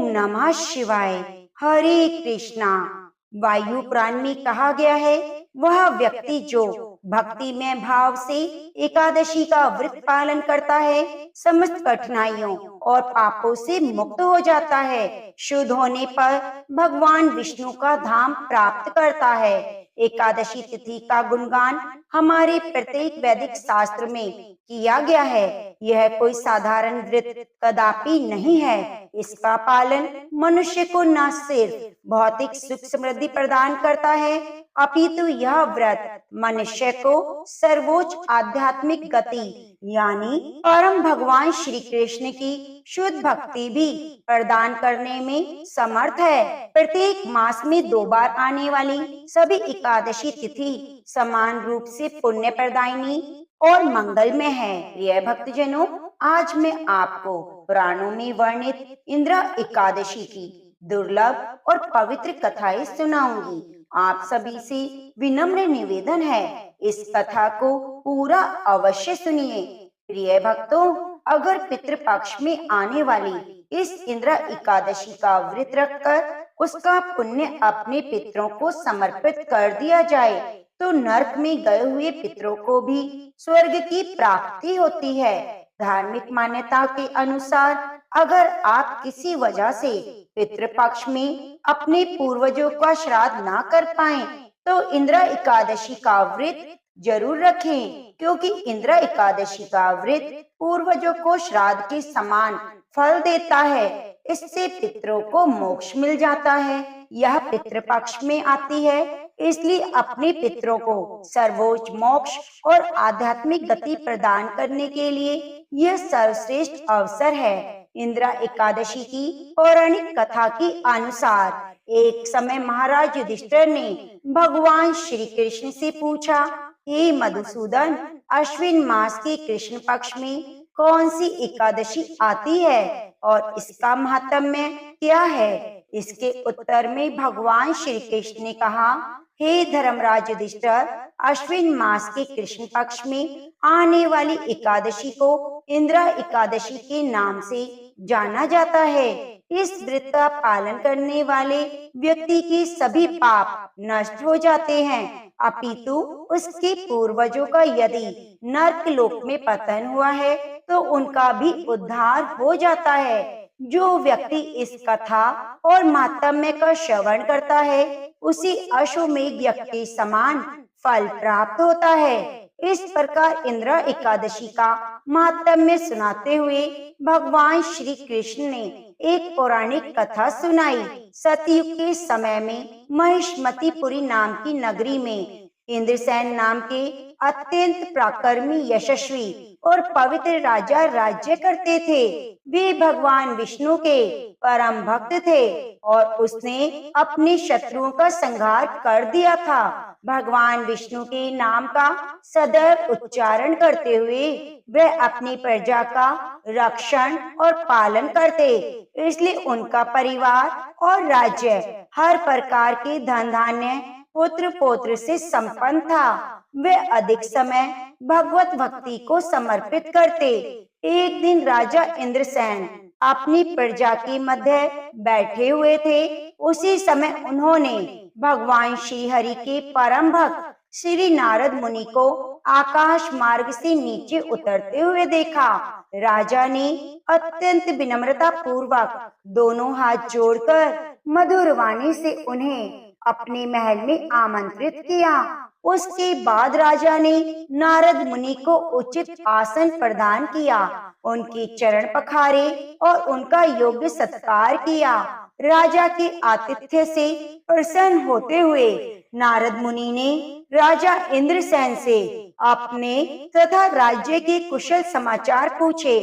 ओम नमः शिवाय। हरे कृष्णा। वायु पुराण में कहा गया है, वह व्यक्ति जो भक्ति में भाव से एकादशी का व्रत पालन करता है, समस्त कठिनाइयों और पापों से मुक्त हो जाता है। शुद्ध होने पर भगवान विष्णु का धाम प्राप्त करता है। एकादशी तिथि का गुणगान हमारे प्रत्येक वैदिक शास्त्र में किया गया है। यह कोई साधारण व्रत कदापि नहीं है। इसका पालन मनुष्य को न सिर्फ भौतिक सुख समृद्धि प्रदान करता है, अपितु यह व्रत मनुष्य को सर्वोच्च आध्यात्मिक गति यानी परम भगवान श्री कृष्ण की शुद्ध भक्ति भी प्रदान करने में समर्थ है। प्रत्येक मास में 2 बार आने वाली सभी एकादशी तिथि समान रूप से पुण्य प्रदायिनी और मंगलमय है। प्रिय भक्तजनों, आज मैं आपको पुराणों में वर्णित इंद्र एकादशी की दुर्लभ और पवित्र कथाएं सुनाऊंगी। आप सभी से विनम्र निवेदन है, इस कथा को पूरा अवश्य सुनिए। प्रिय भक्तों, अगर पितृपक्ष में आने वाली इस इंद्र एकादशी का व्रत रखकर उसका पुण्य अपने पितरों को समर्पित कर दिया जाए, तो नरक में गए हुए पितरों को भी स्वर्ग की प्राप्ति होती है। धार्मिक मान्यता के अनुसार अगर आप किसी वजह से पितृपक्ष में अपने पूर्वजों का श्राद्ध ना कर पाए, तो इंद्र एकादशी का व्रत जरूर रखें, क्योंकि इंद्र एकादशी का व्रत पूर्वजों को श्राद्ध के समान फल देता है। इससे पितरों को मोक्ष मिल जाता है। यह पितृपक्ष में आती है, इसलिए अपने पितरों को सर्वोच्च मोक्ष और आध्यात्मिक गति प्रदान करने के लिए यह सर्वश्रेष्ठ अवसर है। इंद्र एकादशी की पौराणिक कथा के अनुसार एक समय महाराज युधिष्ठिर ने भगवान श्री कृष्ण से पूछा, हे मधुसूदन, अश्विन मास के कृष्ण पक्ष में कौन सी एकादशी आती है और इसका महात्म्य क्या है? इसके उत्तर में भगवान श्री कृष्ण ने कहा, हे धर्मराज युधिष्ठिर, अश्विन मास के कृष्ण पक्ष में आने वाली एकादशी को इंद्र एकादशी के नाम से जाना जाता है। इस व्रत का पालन करने वाले व्यक्ति के सभी पाप नष्ट हो जाते हैं, अपितु उसके पूर्वजों का यदि नरक लोक में पतन हुआ है तो उनका भी उद्धार हो जाता है। जो व्यक्ति इस कथा और महात्म्य का श्रवण करता है, उसी अश्वमेध यज्ञ के समान फल प्राप्त होता है। इस प्रकार इंद्र एकादशी का महात्म्य सुनाते हुए भगवान श्री कृष्ण ने एक पौराणिक कथा सुनाई। सतयुग के समय में महिष्मतीपुरी नाम की नगरी में इंद्रसेन नाम के अत्यंत पराक्रमी, यशस्वी और पवित्र राजा राज्य करते थे। वे भगवान विष्णु के परम भक्त थे और उसने अपने शत्रुओं का संहार कर दिया था। भगवान विष्णु के नाम का सदैव उच्चारण करते हुए वह अपनी प्रजा का रक्षण और पालन करते, इसलिए उनका परिवार और राज्य हर प्रकार के धन धान्य पुत्र पौत्र से संपन्न था। वे अधिक समय भगवत भक्ति को समर्पित करते। एक दिन राजा इंद्रसेन अपनी प्रजा के मध्य बैठे हुए थे। उसी समय उन्होंने भगवान श्री हरि के परम भक्त श्री नारद मुनि को आकाश मार्ग से नीचे उतरते हुए देखा। राजा ने अत्यंत विनम्रता पूर्वक दोनों हाथ जोड़कर मधुर वाणी से उन्हें अपने महल में आमंत्रित किया। उसके बाद राजा ने नारद मुनि को उचित आसन प्रदान किया, उनके चरण पखारे और उनका योग्य सत्कार किया। राजा के आतिथ्य से प्रसन्न होते हुए नारद मुनि ने राजा इंद्रसेन से अपने तथा राज्य के कुशल समाचार पूछे।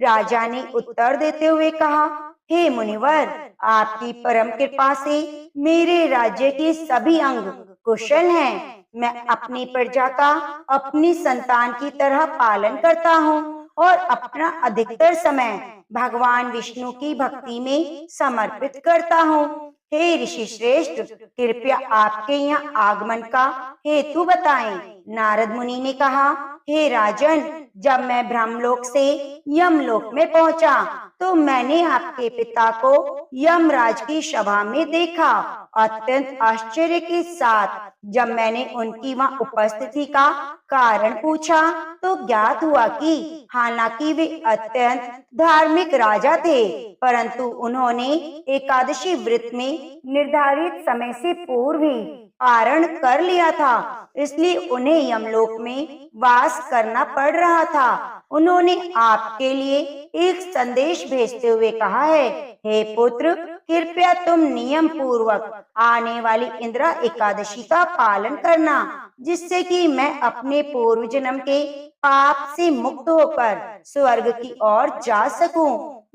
राजा ने उत्तर देते हुए कहा, हे मुनिवर, आपकी परम कृपा से मेरे राज्य के सभी अंग कुशल हैं। मैं अपनी प्रजा का अपनी संतान की तरह पालन करता हूँ और अपना अधिकतर समय भगवान विष्णु की भक्ति में समर्पित करता हूँ। हे ऋषि श्रेष्ठ, कृपया आपके यहाँ आगमन का हेतु बताएं। नारद मुनि ने कहा, हे राजन, जब मैं ब्रह्मलोक से यमलोक में पहुंचा तो मैंने आपके पिता को यमराज की सभा में देखा। अत्यंत आश्चर्य के साथ जब मैंने उनकी वहां उपस्थिति का कारण पूछा तो ज्ञात हुआ कि हालांकि वे अत्यंत धार्मिक राजा थे, परंतु उन्होंने एकादशी व्रत में निर्धारित समय से पूर्व ही पारण कर लिया था, इसलिए उन्हें यमलोक में वास करना पड़ रहा था। उन्होंने आपके लिए एक संदेश भेजते हुए कहा है, हे पुत्र, कृपया तुम नियम पूर्वक आने वाली इंदिरा एकादशी का पालन करना, जिससे कि मैं अपने पूर्व जन्म के पाप से मुक्त होकर स्वर्ग की ओर जा सकूं।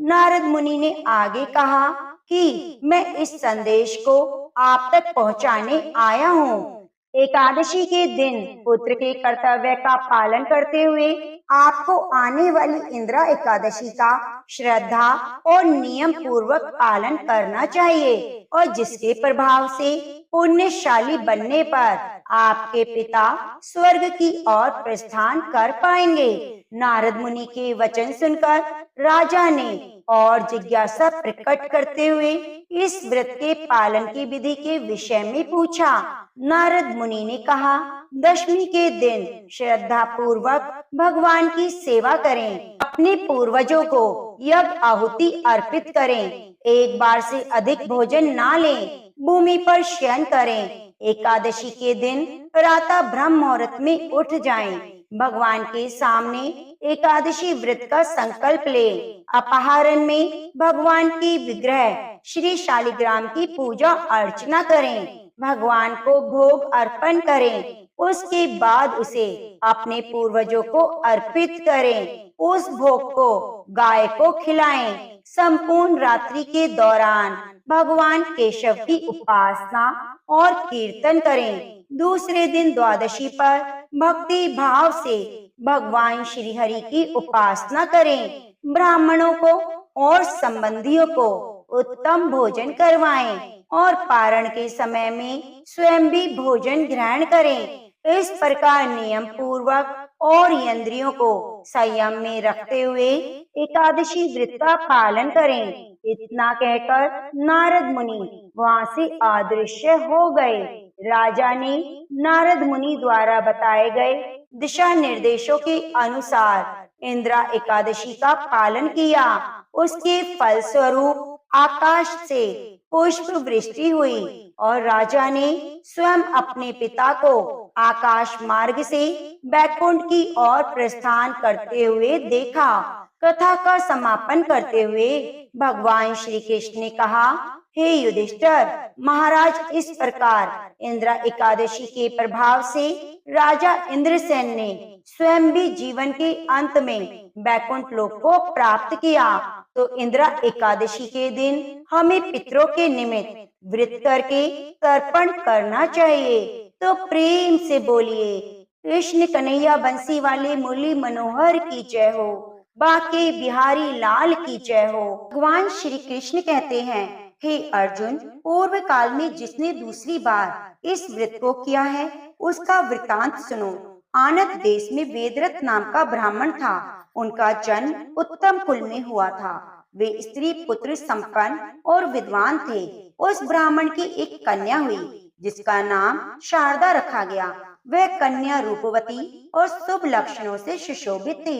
नारद मुनि ने आगे कहा कि मैं इस संदेश को आप तक पहुंचाने आया हूँ। एकादशी के दिन पुत्र के कर्तव्य का पालन करते हुए आपको आने वाली इंदिरा एकादशी का श्रद्धा और नियम पूर्वक पालन करना चाहिए, और जिसके प्रभाव से पुण्यशाली बनने पर आपके पिता स्वर्ग की ओर प्रस्थान कर पाएंगे। नारद मुनि के वचन सुनकर राजा ने और जिज्ञासा प्रकट करते हुए इस व्रत के पालन की विधि के विषय में पूछा। नारद मुनि ने कहा, दशमी के दिन श्रद्धा पूर्वक भगवान की सेवा करें, अपने पूर्वजों को यज्ञ आहुति अर्पित करें, एक बार से अधिक भोजन ना लें, भूमि पर शयन करें, एकादशी के दिन प्रातः ब्रह्म मुहूर्त में उठ जाएं, भगवान के सामने एकादशी व्रत का संकल्प लें, अपहारण में भगवान की विग्रह श्री शालिग्राम की पूजा अर्चना करें, भगवान को भोग अर्पण करें, उसके बाद उसे अपने पूर्वजों को अर्पित करें, उस भोग को गाय को खिलाएं, संपूर्ण रात्रि के दौरान भगवान केशव की उपासना और कीर्तन करें। दूसरे दिन द्वादशी पर भक्ति भाव से भगवान श्री हरि की उपासना करें, ब्राह्मणों को और संबंधियों को उत्तम भोजन करवाएं और पारण के समय में स्वयं भी भोजन ग्रहण करें। इस प्रकार नियम पूर्वक और इंद्रियों को संयम में रखते हुए एकादशी व्रत का पालन करें। इतना कहकर नारद मुनि वहां से अदृश्य हो गए। राजा ने नारद मुनि द्वारा बताए गए दिशा निर्देशों के अनुसार इंदिरा एकादशी का पालन किया। उसके फलस्वरूप आकाश से पुष्प वृष्टि हुई और राजा ने स्वयं अपने पिता को आकाश मार्ग से बैकुंठ की ओर प्रस्थान करते हुए देखा। कथा का समापन करते हुए भगवान श्री कृष्ण ने कहा, हे युधिष्ठिर महाराज, इस प्रकार इंदिरा एकादशी के प्रभाव से राजा इंद्रसेन ने स्वयं भी जीवन के अंत में बैकुंठ लोक को प्राप्त किया। तो इंदिरा एकादशी के दिन हमें पितरों के निमित्त व्रत करके तर्पण करना चाहिए। तो प्रेम से बोलिए, कृष्ण कन्हैया बंसी वाले मुरली मनोहर की जय हो, बाके बिहारी लाल की जय हो। भगवान श्री कृष्ण कहते हैं, हे अर्जुन, पूर्व काल में जिसने दूसरी बार इस व्रत को किया है उसका वृतांत सुनो। आनत देश में वेदरथ नाम का ब्राह्मण था। उनका जन्म उत्तम कुल में हुआ था। वे स्त्री पुत्र संपन्न और विद्वान थे। उस ब्राह्मण की एक कन्या हुई जिसका नाम शारदा रखा गया। वह कन्या रूपवती और शुभ लक्षणों से सुशोभित थी।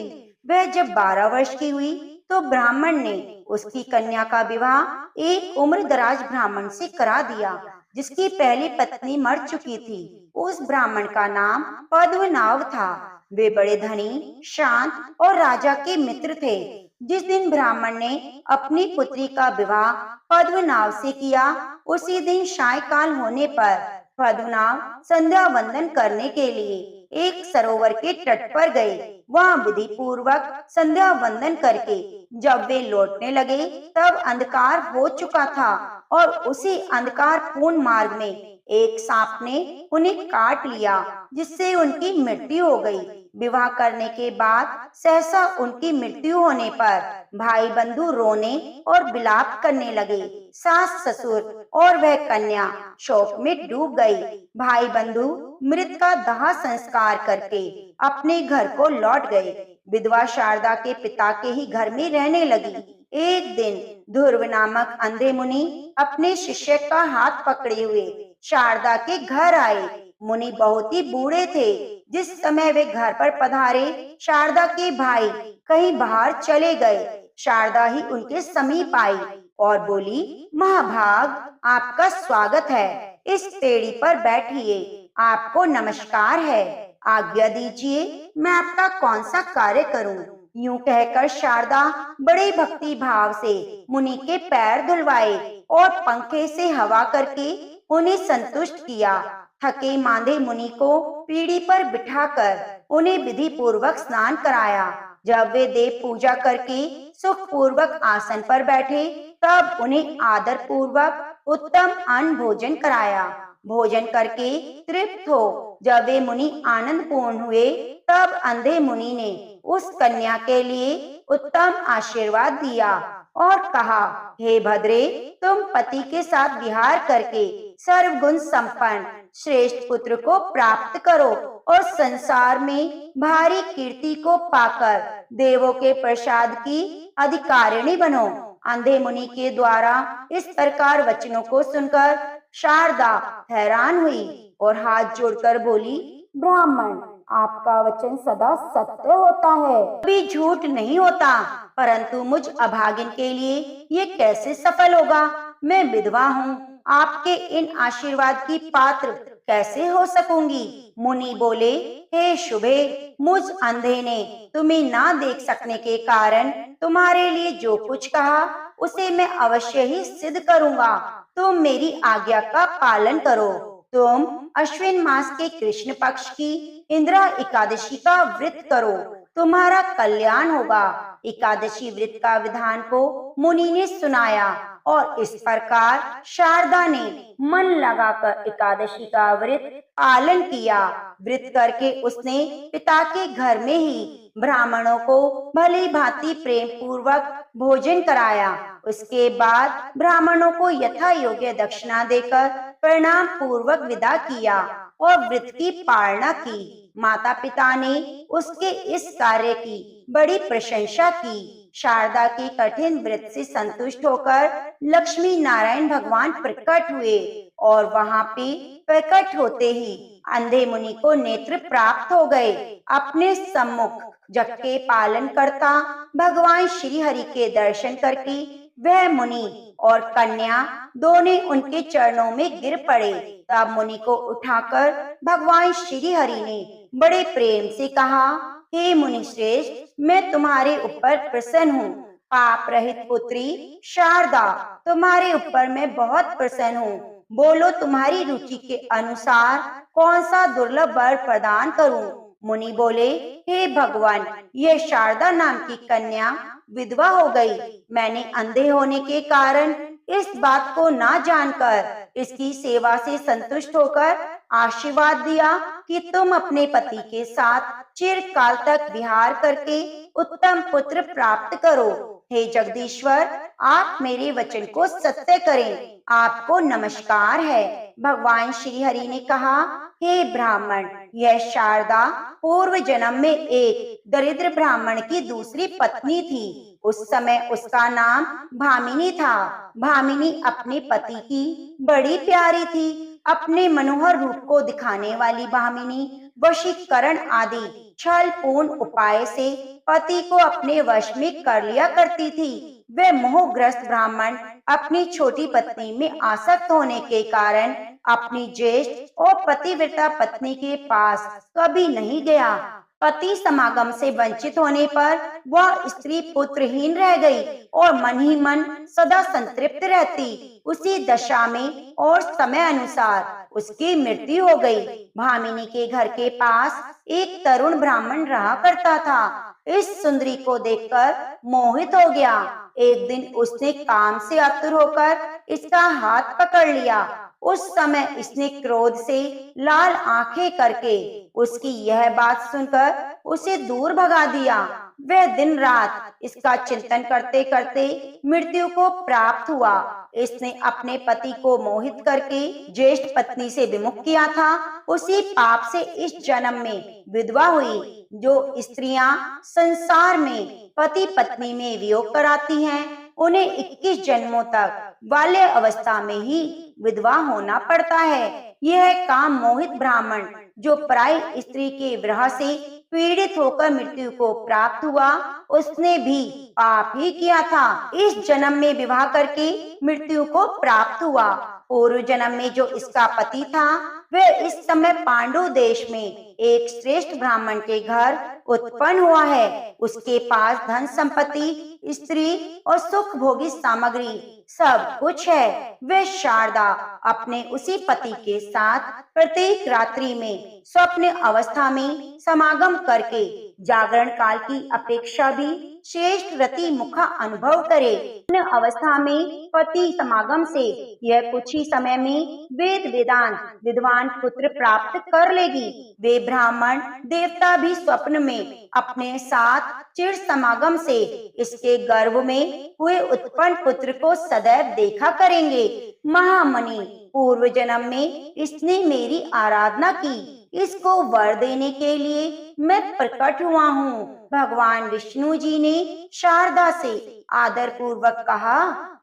वह जब 12 वर्ष की हुई तो ब्राह्मण ने उसकी कन्या का विवाह एक उम्र दराज ब्राह्मण से करा दिया जिसकी पहली पत्नी मर चुकी थी। उस ब्राह्मण का नाम पद्मनाभ था। वे बड़े धनी, शांत और राजा के मित्र थे। जिस दिन ब्राह्मण ने अपनी पुत्री का विवाह पद्मनाभ से किया, उसी दिन सायंकाल होने पर पद्मनाभ संध्या वंदन करने के लिए एक सरोवर के तट पर गए। वहां विधि पूर्वक संध्या वंदन करके जब वे लौटने लगे तब अंधकार हो चुका था और उसी अंधकार पूर्ण मार्ग में एक सांप ने उन्हें काट लिया जिससे उनकी मृत्यु हो गई। विवाह करने के बाद सहसा उनकी मृत्यु होने पर भाई बंधु रोने और विलाप करने लगे। सास ससुर और वह कन्या शोक में डूब गई। भाई बंधु मृत का दाह संस्कार करके अपने घर को लौट गए। विधवा शारदा के पिता के ही घर में रहने लगी। एक दिन ध्रुव नामक अंधे मुनि अपने शिष्य का हाथ पकड़े हुए शारदा के घर आए। मुनि बहुत ही बूढ़े थे। जिस समय वे घर पर पधारे, शारदा के भाई कहीं बाहर चले गए। शारदा ही उनके समीप आई और बोली, महाभाग, आपका स्वागत है। इस पेड़ी पर बैठिए, आपको नमस्कार है। आज्ञा दीजिए, मैं आपका कौन सा कार्य करूं? यूं कहकर शारदा बड़े भक्ति भाव से मुनि के पैर धुलवाए और पंखे से हवा करके उन्हें संतुष्ट किया। थके मांदे मुनि को पीढ़ी पर बिठाकर उन्हें विधि पूर्वक स्नान कराया। जब वे देव पूजा करके सुख पूर्वक आसन पर बैठे, तब उन्हें आदर पूर्वक उत्तम अन्न भोजन कराया। भोजन करके तृप्त हो जब वे मुनि आनंद पूर्ण हुए, तब अंधे मुनि ने उस कन्या के लिए उत्तम आशीर्वाद दिया और कहा, हे भद्रे, तुम पति के साथ विहार करके सर्वगुण संपन्न श्रेष्ठ पुत्र को प्राप्त करो और संसार में भारी कीर्ति को पाकर देवों के प्रसाद की अधिकारिणी बनो। अंधे मुनि के द्वारा इस प्रकार वचनों को सुनकर शारदा हैरान हुई और हाथ जोड़कर बोली, ब्राह्मण, आपका वचन सदा सत्य होता है, कभी झूठ नहीं होता। परंतु मुझ अभागिन के लिए ये कैसे सफल होगा? मैं विधवा हूँ, आपके इन आशीर्वाद की पात्र कैसे हो सकूंगी? मुनि बोले, हे शुभे, मुझ अंधे ने तुम्हें ना देख सकने के कारण तुम्हारे लिए जो कुछ कहा उसे मैं अवश्य ही सिद्ध करूंगा। तुम मेरी आज्ञा का पालन करो। तुम अश्विन मास के कृष्ण पक्ष की इंदिरा एकादशी का व्रत करो, तुम्हारा कल्याण होगा। एकादशी व्रत का विधान को मुनि ने सुनाया और इस प्रकार शारदा ने मन लगाकर एकादशी का व्रत पालन किया। व्रत करके उसने पिता के घर में ही ब्राह्मणों को भली भांति प्रेम पूर्वक भोजन कराया। उसके बाद ब्राह्मणों को यथा योग्य दक्षिणा देकर प्रणाम पूर्वक विदा किया और व्रत की पालना की। माता पिता ने उसके इस कार्य की बड़ी प्रशंसा की। शारदा के कठिन व्रत से संतुष्ट होकर लक्ष्मी नारायण भगवान प्रकट हुए और वहां पे प्रकट होते ही अंधे मुनि को नेत्र प्राप्त हो गए। अपने सम्मुख जग के पालन करता भगवान श्री हरि के दर्शन करके वह मुनि और कन्या दोनों उनके चरणों में गिर पड़े। तब मुनि को उठाकर भगवान श्री हरि ने बड़े प्रेम से कहा, हे मुनि श्रेष्ठ, मैं तुम्हारे ऊपर प्रसन्न हूँ। पाप रहित पुत्री शारदा, तुम्हारे ऊपर मैं बहुत प्रसन्न हूँ। बोलो, तुम्हारी रुचि के अनुसार कौन सा दुर्लभ वर प्रदान करूं? मुनि बोले, हे भगवान, यह शारदा नाम की कन्या विधवा हो गई। मैंने अंधे होने के कारण इस बात को ना जानकर इसकी सेवा से संतुष्ट होकर आशीर्वाद दिया कि तुम अपने पति के साथ चिरकाल तक विहार करके उत्तम पुत्र प्राप्त करो। हे जगदीश्वर, आप मेरे वचन को सत्य करें। आपको नमस्कार है। भगवान श्री हरि ने कहा, हे ब्राह्मण, यह शारदा पूर्व जन्म में एक दरिद्र ब्राह्मण की दूसरी पत्नी थी। उस समय उसका नाम भामिनी था। भामिनी अपने पति की बड़ी प्यारी थी। अपने मनोहर रूप को दिखाने वाली भामिनी वशीकरण आदि छल पूर्ण उपाय से पति को अपने वश में कर लिया करती थी। वह मोहग्रस्त ब्राह्मण अपनी छोटी पत्नी में आसक्त होने के कारण अपनी ज्येष्ठ और पतिव्रता पत्नी के पास कभी नहीं गया। पति समागम से वंचित होने पर वह स्त्री पुत्रहीन रह गई और मन ही मन सदा संतृप्त रहती। उसी दशा में और समय अनुसार उसकी मृत्यु हो गई। भामिनी के घर के पास एक तरुण ब्राह्मण रहा करता था। इस सुंदरी को देखकर मोहित हो गया। एक दिन उसने काम से आतुर होकर इसका हाथ पकड़ लिया। उस समय इसने क्रोध से लाल आंखें करके उसकी यह बात सुनकर उसे दूर भगा दिया। वह दिन रात इसका चिंतन करते करते मृत्यु को प्राप्त हुआ। इसने अपने पति को मोहित करके ज्येष्ठ पत्नी से विमुख किया था। उसी पाप से इस जन्म में विधवा हुई। जो स्त्रियां संसार में पति पत्नी में वियोग कराती हैं, उन्हें 21 जन्मों तक बाल्य अवस्था में ही विधवा होना पड़ता है। यह काम मोहित ब्राह्मण जो पराई स्त्री के विरह से पीड़ित होकर मृत्यु को प्राप्त हुआ, उसने भी पाप ही किया था। इस जन्म में विवाह करके मृत्यु को प्राप्त हुआ। पूर्व जन्म में जो इसका पति था, वह इस समय पांडु देश में एक श्रेष्ठ ब्राह्मण के घर उत्पन्न हुआ है। उसके पास धन संपत्ति, स्त्री और सुख भोगी सामग्री सब कुछ है। वह शारदा अपने उसी पति के साथ प्रत्येक रात्रि में स्वप्न अवस्था में समागम करके जागरण काल की अपेक्षा भी श्रेष्ठ रति मुखा अनुभव करे। स्वप्न अवस्था में पति समागम से यह कुछ ही समय में वेद वेदांत विद्वान पुत्र प्राप्त कर लेगी। वे ब्राह्मण देवता भी स्वप्न में अपने साथ चिर समागम से इसके गर्भ में हुए उत्पन्न पुत्र को सदैव देखा करेंगे। महामणि, पूर्व जन्म में इसने मेरी आराधना की। इसको वर देने के लिए मैं प्रकट हुआ हूँ। भगवान विष्णु जी ने शारदा से आदर पूर्वक कहा,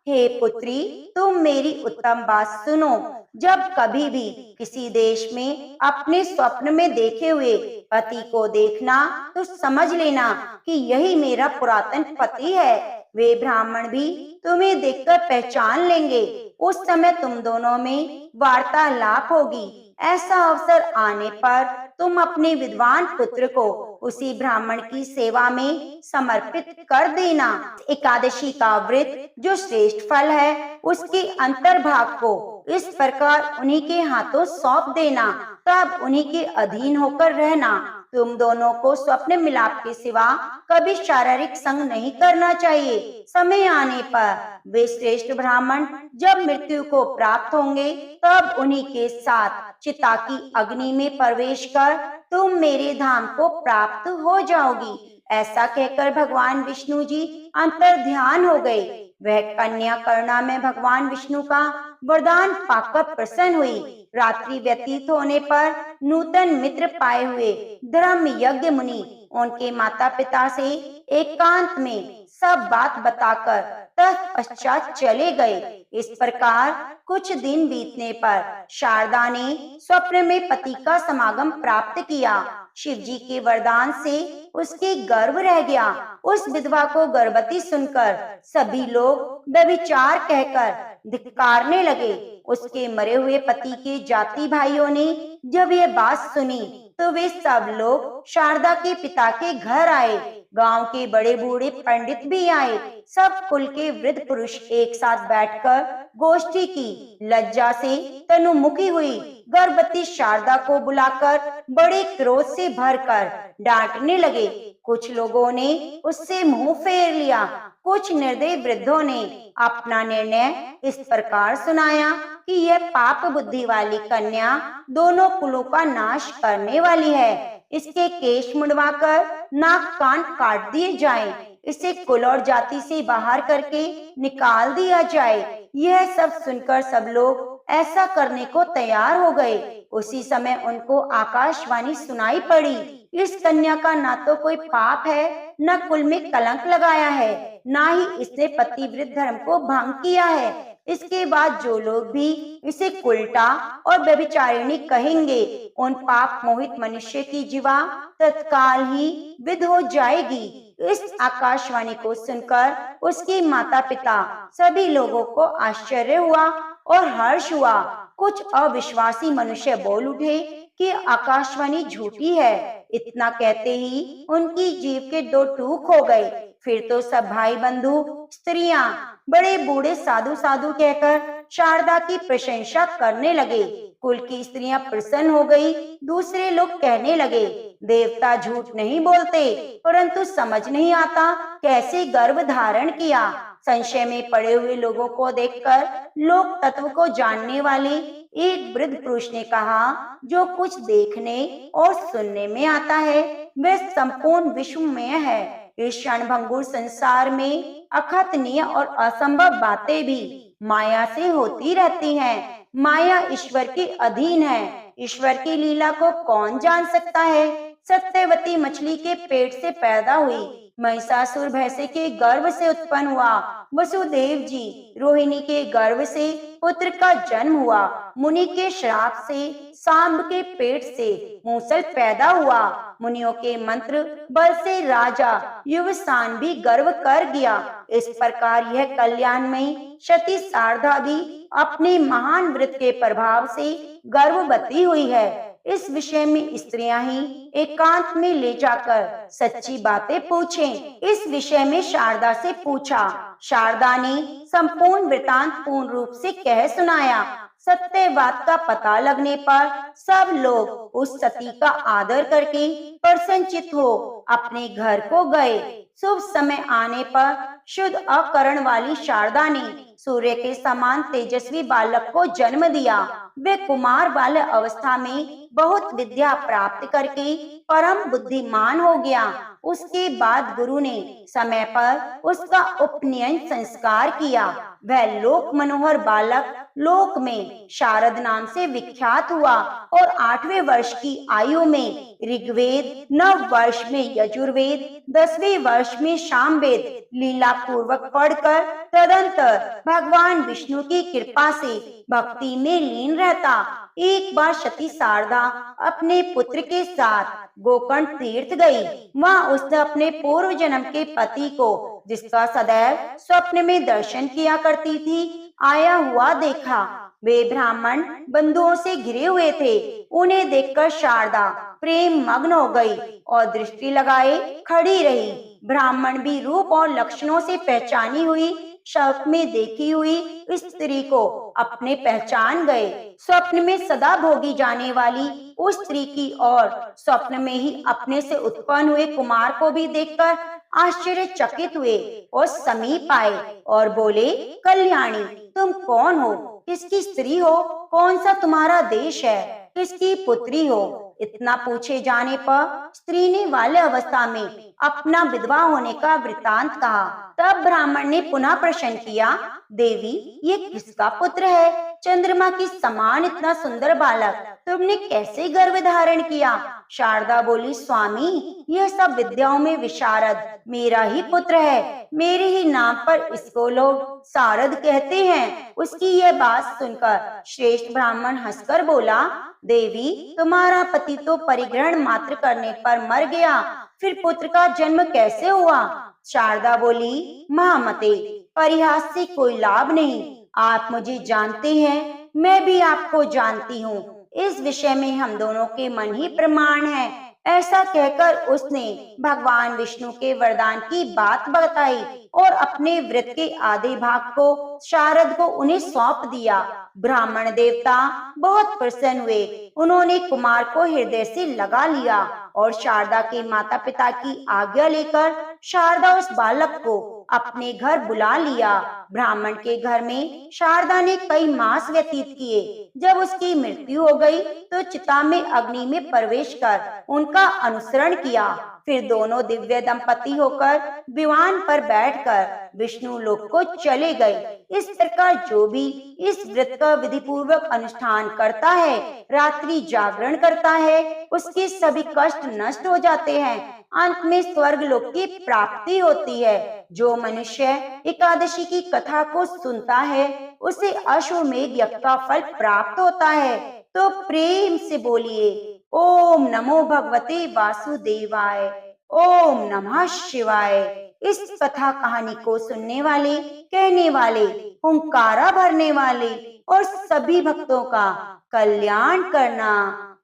हे पुत्री, तुम मेरी उत्तम बात सुनो। जब कभी भी किसी देश में अपने स्वप्न में देखे हुए पति को देखना, तो समझ लेना कि यही मेरा पुरातन पति है। वे ब्राह्मण भी तुम्हें देखकर पहचान लेंगे। उस समय तुम दोनों में वार्तालाप होगी। ऐसा अवसर आने पर तुम अपने विद्वान पुत्र को उसी ब्राह्मण की सेवा में समर्पित कर देना। एकादशी का व्रत जो श्रेष्ठ फल है, उसके अंतर्भाग को इस प्रकार उन्हीं के हाथों सौंप देना। तब उन्हीं के अधीन होकर रहना। तुम दोनों को स्वप्न मिलाप के सिवा कभी शारीरिक संग नहीं करना चाहिए। समय आने पर वे श्रेष्ठ ब्राह्मण जब मृत्यु को प्राप्त होंगे, तब उन्हीं के साथ चिता की अग्नि में प्रवेश कर तुम मेरे धाम को प्राप्त हो जाओगी। ऐसा कहकर भगवान विष्णु जी अंतर ध्यान हो गए। वह कन्या करुणा में भगवान विष्णु का वरदान पाकर प्रसन्न हुई। रात्रि व्यतीत होने पर नूतन मित्र पाए हुए धर्म यज्ञ मुनि उनके माता पिता से एकांत में सब बात बताकर तत्पश्चात चले गए। इस प्रकार कुछ दिन बीतने पर शारदा ने स्वप्न में पति का समागम प्राप्त किया। शिव जी के वरदान से उसके गर्भ रह गया। उस विधवा को गर्भवती सुनकर सभी लोग व्यभिचार कहकर धिक्कारने लगे। उसके मरे हुए पति के जाति भाइयों ने जब यह बात सुनी, तो वे सब लोग शारदा के पिता के घर आए। गांव के बड़े बूढ़े पंडित भी आए। सब कुल के वृद्ध पुरुष एक साथ बैठकर गोष्ठी की। लज्जा से तनुमुखी हुई गर्भवती शारदा को बुलाकर बड़े क्रोध से भरकर डांटने लगे। कुछ लोगों ने उससे मुंह फेर लिया। कुछ निर्दयी वृद्धों ने अपना निर्णय इस प्रकार सुनाया कि यह पाप बुद्धि वाली कन्या दोनों कुलों का नाश करने वाली है। इसके केश मुंडवाकर नाक कान काट दिए जाएं। इसे कुल और जाति से बाहर करके निकाल दिया जाए। यह सब सुनकर सब लोग ऐसा करने को तैयार हो गए। उसी समय उनको आकाशवाणी सुनाई पड़ी, इस कन्या का ना तो कोई पाप है, न कुल में कलंक लगाया है, ना ही इसने पतिव्रत धर्म को भंग किया है। इसके बाद जो लोग भी इसे उल्टा और व्यभिचारिणी कहेंगे, उन पाप मोहित मनुष्य की जीवा तत्काल ही विध हो जाएगी। इस आकाशवाणी को सुनकर उसके माता पिता सभी लोगों को आश्चर्य हुआ और हर्ष हुआ। कुछ अविश्वासी मनुष्य बोल उठे कि आकाशवाणी झूठी है। इतना कहते ही उनकी जीभ के दो टूक हो गए। फिर तो सब भाई बंधु, स्त्रियां, बड़े बूढ़े साधु साधु कहकर शारदा की प्रशंसा करने लगे। कुल की स्त्रियां प्रसन्न हो गई। दूसरे लोग कहने लगे, देवता झूठ नहीं बोलते, परंतु समझ नहीं आता कैसे गर्भ धारण किया। संशय में पड़े हुए लोगों को देखकर लोक तत्व को जानने वाले एक वृद्ध पुरुष ने कहा, जो कुछ देखने और सुनने में आता है वह संपूर्ण विश्व में है। इस क्षणभंगुर संसार में अकथनीय और असंभव बातें भी माया से होती रहती हैं। माया ईश्वर के अधीन है। ईश्वर की लीला को कौन जान सकता है? सत्यवती मछली के पेट से पैदा हुई, महिषासुर भैंसे के गर्भ से उत्पन्न हुआ, वसुदेव जी रोहिणी के गर्भ से पुत्र का जन्म हुआ, मुनि के श्राप से सांब के पेट से मूसल पैदा हुआ, मुनियों के मंत्र बल से राजा युवसान भी गर्व कर गया। इस प्रकार यह कल्याणमयी सती शारदा भी अपने महान व्रत के प्रभाव से गर्भवती हुई है। इस विषय में स्त्रियां ही एकांत में ले जाकर सच्ची बातें पूछें। इस विषय में शारदा से पूछा। शारदा ने संपूर्ण वृतांत पूर्ण रूप से कह सुनाया। सत्यवाद का पता लगने पर सब लोग उस सती का आदर करके प्रसन्नचित हो अपने घर को गए। शुभ समय आने पर शुद्ध अकरण वाली शारदा ने सूर्य के समान तेजस्वी बालक को जन्म दिया। वे कुमार बाल अवस्था में बहुत विद्या प्राप्त करके परम बुद्धिमान हो गया। उसके बाद गुरु ने समय पर उसका उपनयन संस्कार किया। वह लोक मनोहर बालक लोक में शारद नाम से विख्यात हुआ और 8वें वर्ष की आयु में ऋग्वेद, 9 वर्ष में यजुर्वेद, 10वें वर्ष में सामवेद लीला पूर्वक पढ़कर तदंतर भगवान विष्णु की कृपा से भक्ति में लीन रहता। एक बार सती शारदा अपने पुत्र के साथ गोकर्ण तीर्थ गई। वहाँ उसने अपने पूर्व जन्म के पति को, जिसका सदैव स्वप्न में दर्शन किया करती थी, आया हुआ देखा। वे ब्राह्मण बंधुओं से घिरे हुए थे। उन्हें देखकर शारदा प्रेम मग्न हो गई और दृष्टि लगाए खड़ी रही। ब्राह्मण भी रूप और लक्षणों से पहचानी हुई स्वप्न में देखी हुई स्त्री को अपने पहचान गए। स्वप्न में सदा भोगी जाने वाली उस स्त्री की और स्वप्न में ही अपने से उत्पन्न हुए कुमार को भी देखकर आश्चर्यचकित हुए और समीप आए और बोले, कल्याणी, तुम कौन हो? किसकी स्त्री हो? कौन सा तुम्हारा देश है? किसकी पुत्री हो? इतना पूछे जाने पर स्त्री ने बाल्य अवस्था में अपना विधवा होने का वृतांत कहा। तब ब्राह्मण ने पुनः प्रश्न किया, देवी, ये किसका पुत्र है? चंद्रमा की समान इतना सुंदर बालक तुमने कैसे गर्भ धारण किया? शारदा बोली, स्वामी, यह सब विद्याओं में विशारद मेरा ही पुत्र है। मेरे ही नाम पर इसको लोग शारद कहते हैं। उसकी यह बात सुनकर श्रेष्ठ ब्राह्मण हंसकर बोला, देवी, तुम्हारा पति तो परिग्रहण मात्र करने पर मर गया, फिर पुत्र का जन्म कैसे हुआ? शारदा बोली, महामते, परिहास से कोई लाभ नहीं। आप मुझे जानते हैं, मैं भी आपको जानती हूँ। इस विषय में हम दोनों के मन ही प्रमाण है। ऐसा कहकर उसने भगवान विष्णु के वरदान की बात बताई और अपने व्रत के आधे भाग को शारद को उन्हें सौंप दिया। ब्राह्मण देवता बहुत प्रसन्न हुए। उन्होंने कुमार को हृदय से लगा लिया और शारदा के माता पिता की आज्ञा लेकर शारदा उस बालक को अपने घर बुला लिया। ब्राह्मण के घर में शारदा ने कई मास व्यतीत किए। जब उसकी मृत्यु हो गई तो चिता में अग्नि में प्रवेश कर उनका अनुसरण किया। फिर दोनों दिव्य दंपति होकर विमान पर बैठकर विष्णु लोक को चले गए। इस प्रकार जो भी इस व्रत का विधि पूर्वक अनुष्ठान करता है, रात्रि जागरण करता है, उसके सभी कष्ट नष्ट हो जाते हैं। अंत में स्वर्ग लोक की प्राप्ति होती है। जो मनुष्य एकादशी की कथा को सुनता है, उसे अश्वमेध यज्ञ का फल प्राप्त होता है। तो प्रेम से बोलिए, ओम नमो भगवते वासुदेवाय, ओम नमः शिवाय। इस कथा कहानी को सुनने वाले, कहने वाले, हुंकारा भरने वाले और सभी भक्तों का कल्याण करना।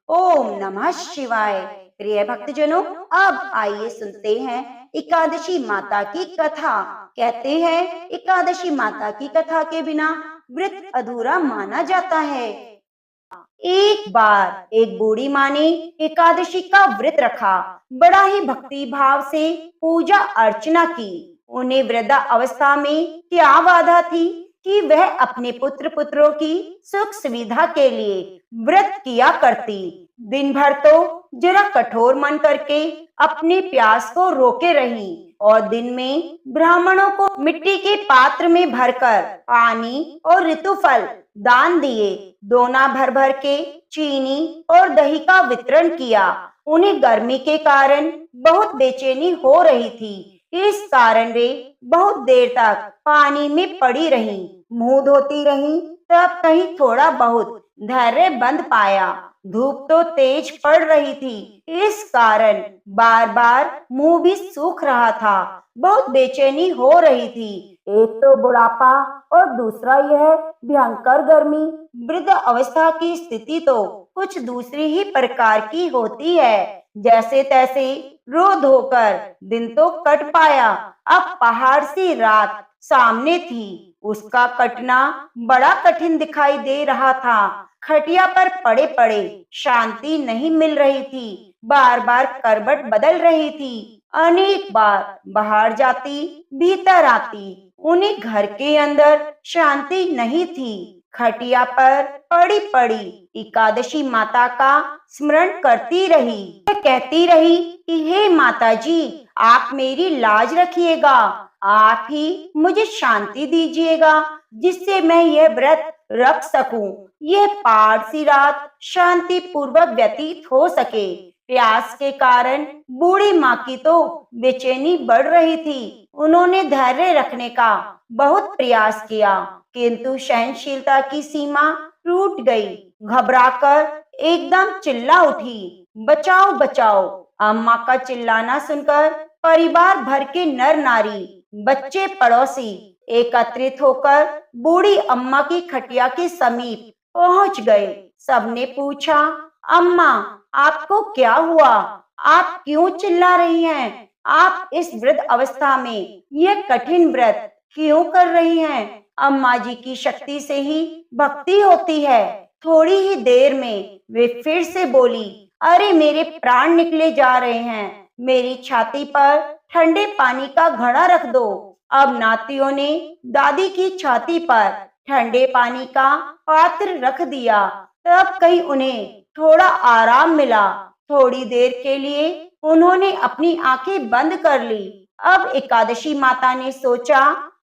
ओम नमः शिवाय। प्रिय भक्तजनों, अब आइए सुनते हैं एकादशी माता की कथा। कहते हैं, एकादशी माता की कथा के बिना व्रत अधूरा माना जाता है। एक बार एक बूढ़ी माँ ने एकादशी का व्रत रखा। बड़ा ही भक्ति भाव से पूजा अर्चना की। उन्हें वृद्धा अवस्था में क्या बाधा थी कि वह अपने पुत्र पुत्रों की सुख सुविधा के लिए व्रत किया करती। दिन भर तो जरा कठोर मन करके अपने प्यास को रोके रही और दिन में ब्राह्मणों को मिट्टी के पात्र में भरकर पानी और ऋतुफल दान दिए। दोना भर भर के चीनी और दही का वितरण किया। उन्हें गर्मी के कारण बहुत बेचैनी हो रही थी। इस कारण वे बहुत देर तक पानी में पड़ी रहीं, मुंह धोती रहीं। तब कहीं थोड़ा बहुत धैर्य बंद पाया। धूप तो तेज पड़ रही थी, इस कारण बार बार मुंह भी सूख रहा था। बहुत बेचैनी हो रही थी। एक तो बुढ़ापा और दूसरा यह भयंकर गर्मी। वृद्ध अवस्था की स्थिति तो कुछ दूसरी ही प्रकार की होती है। जैसे तैसे रो धोकर दिन तो कट पाया। अब पहाड़ सी रात सामने थी, उसका कटना बड़ा कठिन दिखाई दे रहा था। खटिया पर पड़े पड़े शांति नहीं मिल रही थी, बार बार करवट बदल रही थी। अनेक बार बाहर जाती, भीतर आती, उन्हें घर के अंदर शांति नहीं थी। खटिया पर पड़ी पड़ी एकादशी माता का स्मरण करती रही। कहती रही कि हे माता जी, आप मेरी लाज रखिएगा, आप ही मुझे शांति दीजिएगा, जिससे मैं यह व्रत रख सकूं, यह पारसी रात शांति पूर्वक व्यतीत हो सके। प्यास के कारण बूढ़ी माँ की तो बेचैनी बढ़ रही थी। उन्होंने धैर्य रखने का बहुत प्रयास किया, किंतु सहनशीलता की सीमा टूट गई। घबराकर एकदम चिल्ला उठी, बचाओ बचाओ। अम्मा का चिल्लाना सुनकर परिवार भर के नर नारी, बच्चे, पड़ोसी एकत्रित होकर बूढ़ी अम्मा की खटिया के समीप पहुंच गए। सबने पूछा, अम्मा, आपको क्या हुआ? आप क्यों चिल्ला रही हैं? आप इस वृद्ध अवस्था में यह कठिन व्रत क्यों कर रही हैं? अम्मा जी की शक्ति से ही भक्ति होती है। थोड़ी ही देर में वे फिर से बोली, अरे मेरे प्राण निकले जा रहे हैं, मेरी छाती पर ठंडे पानी का घड़ा रख दो। अब नातियों ने दादी की छाती पर ठंडे पानी का पात्र रख दिया। तब कहीं उन्हें थोड़ा आराम मिला। थोड़ी देर के लिए उन्होंने अपनी आंखें बंद कर ली। अब एकादशी माता ने सोचा,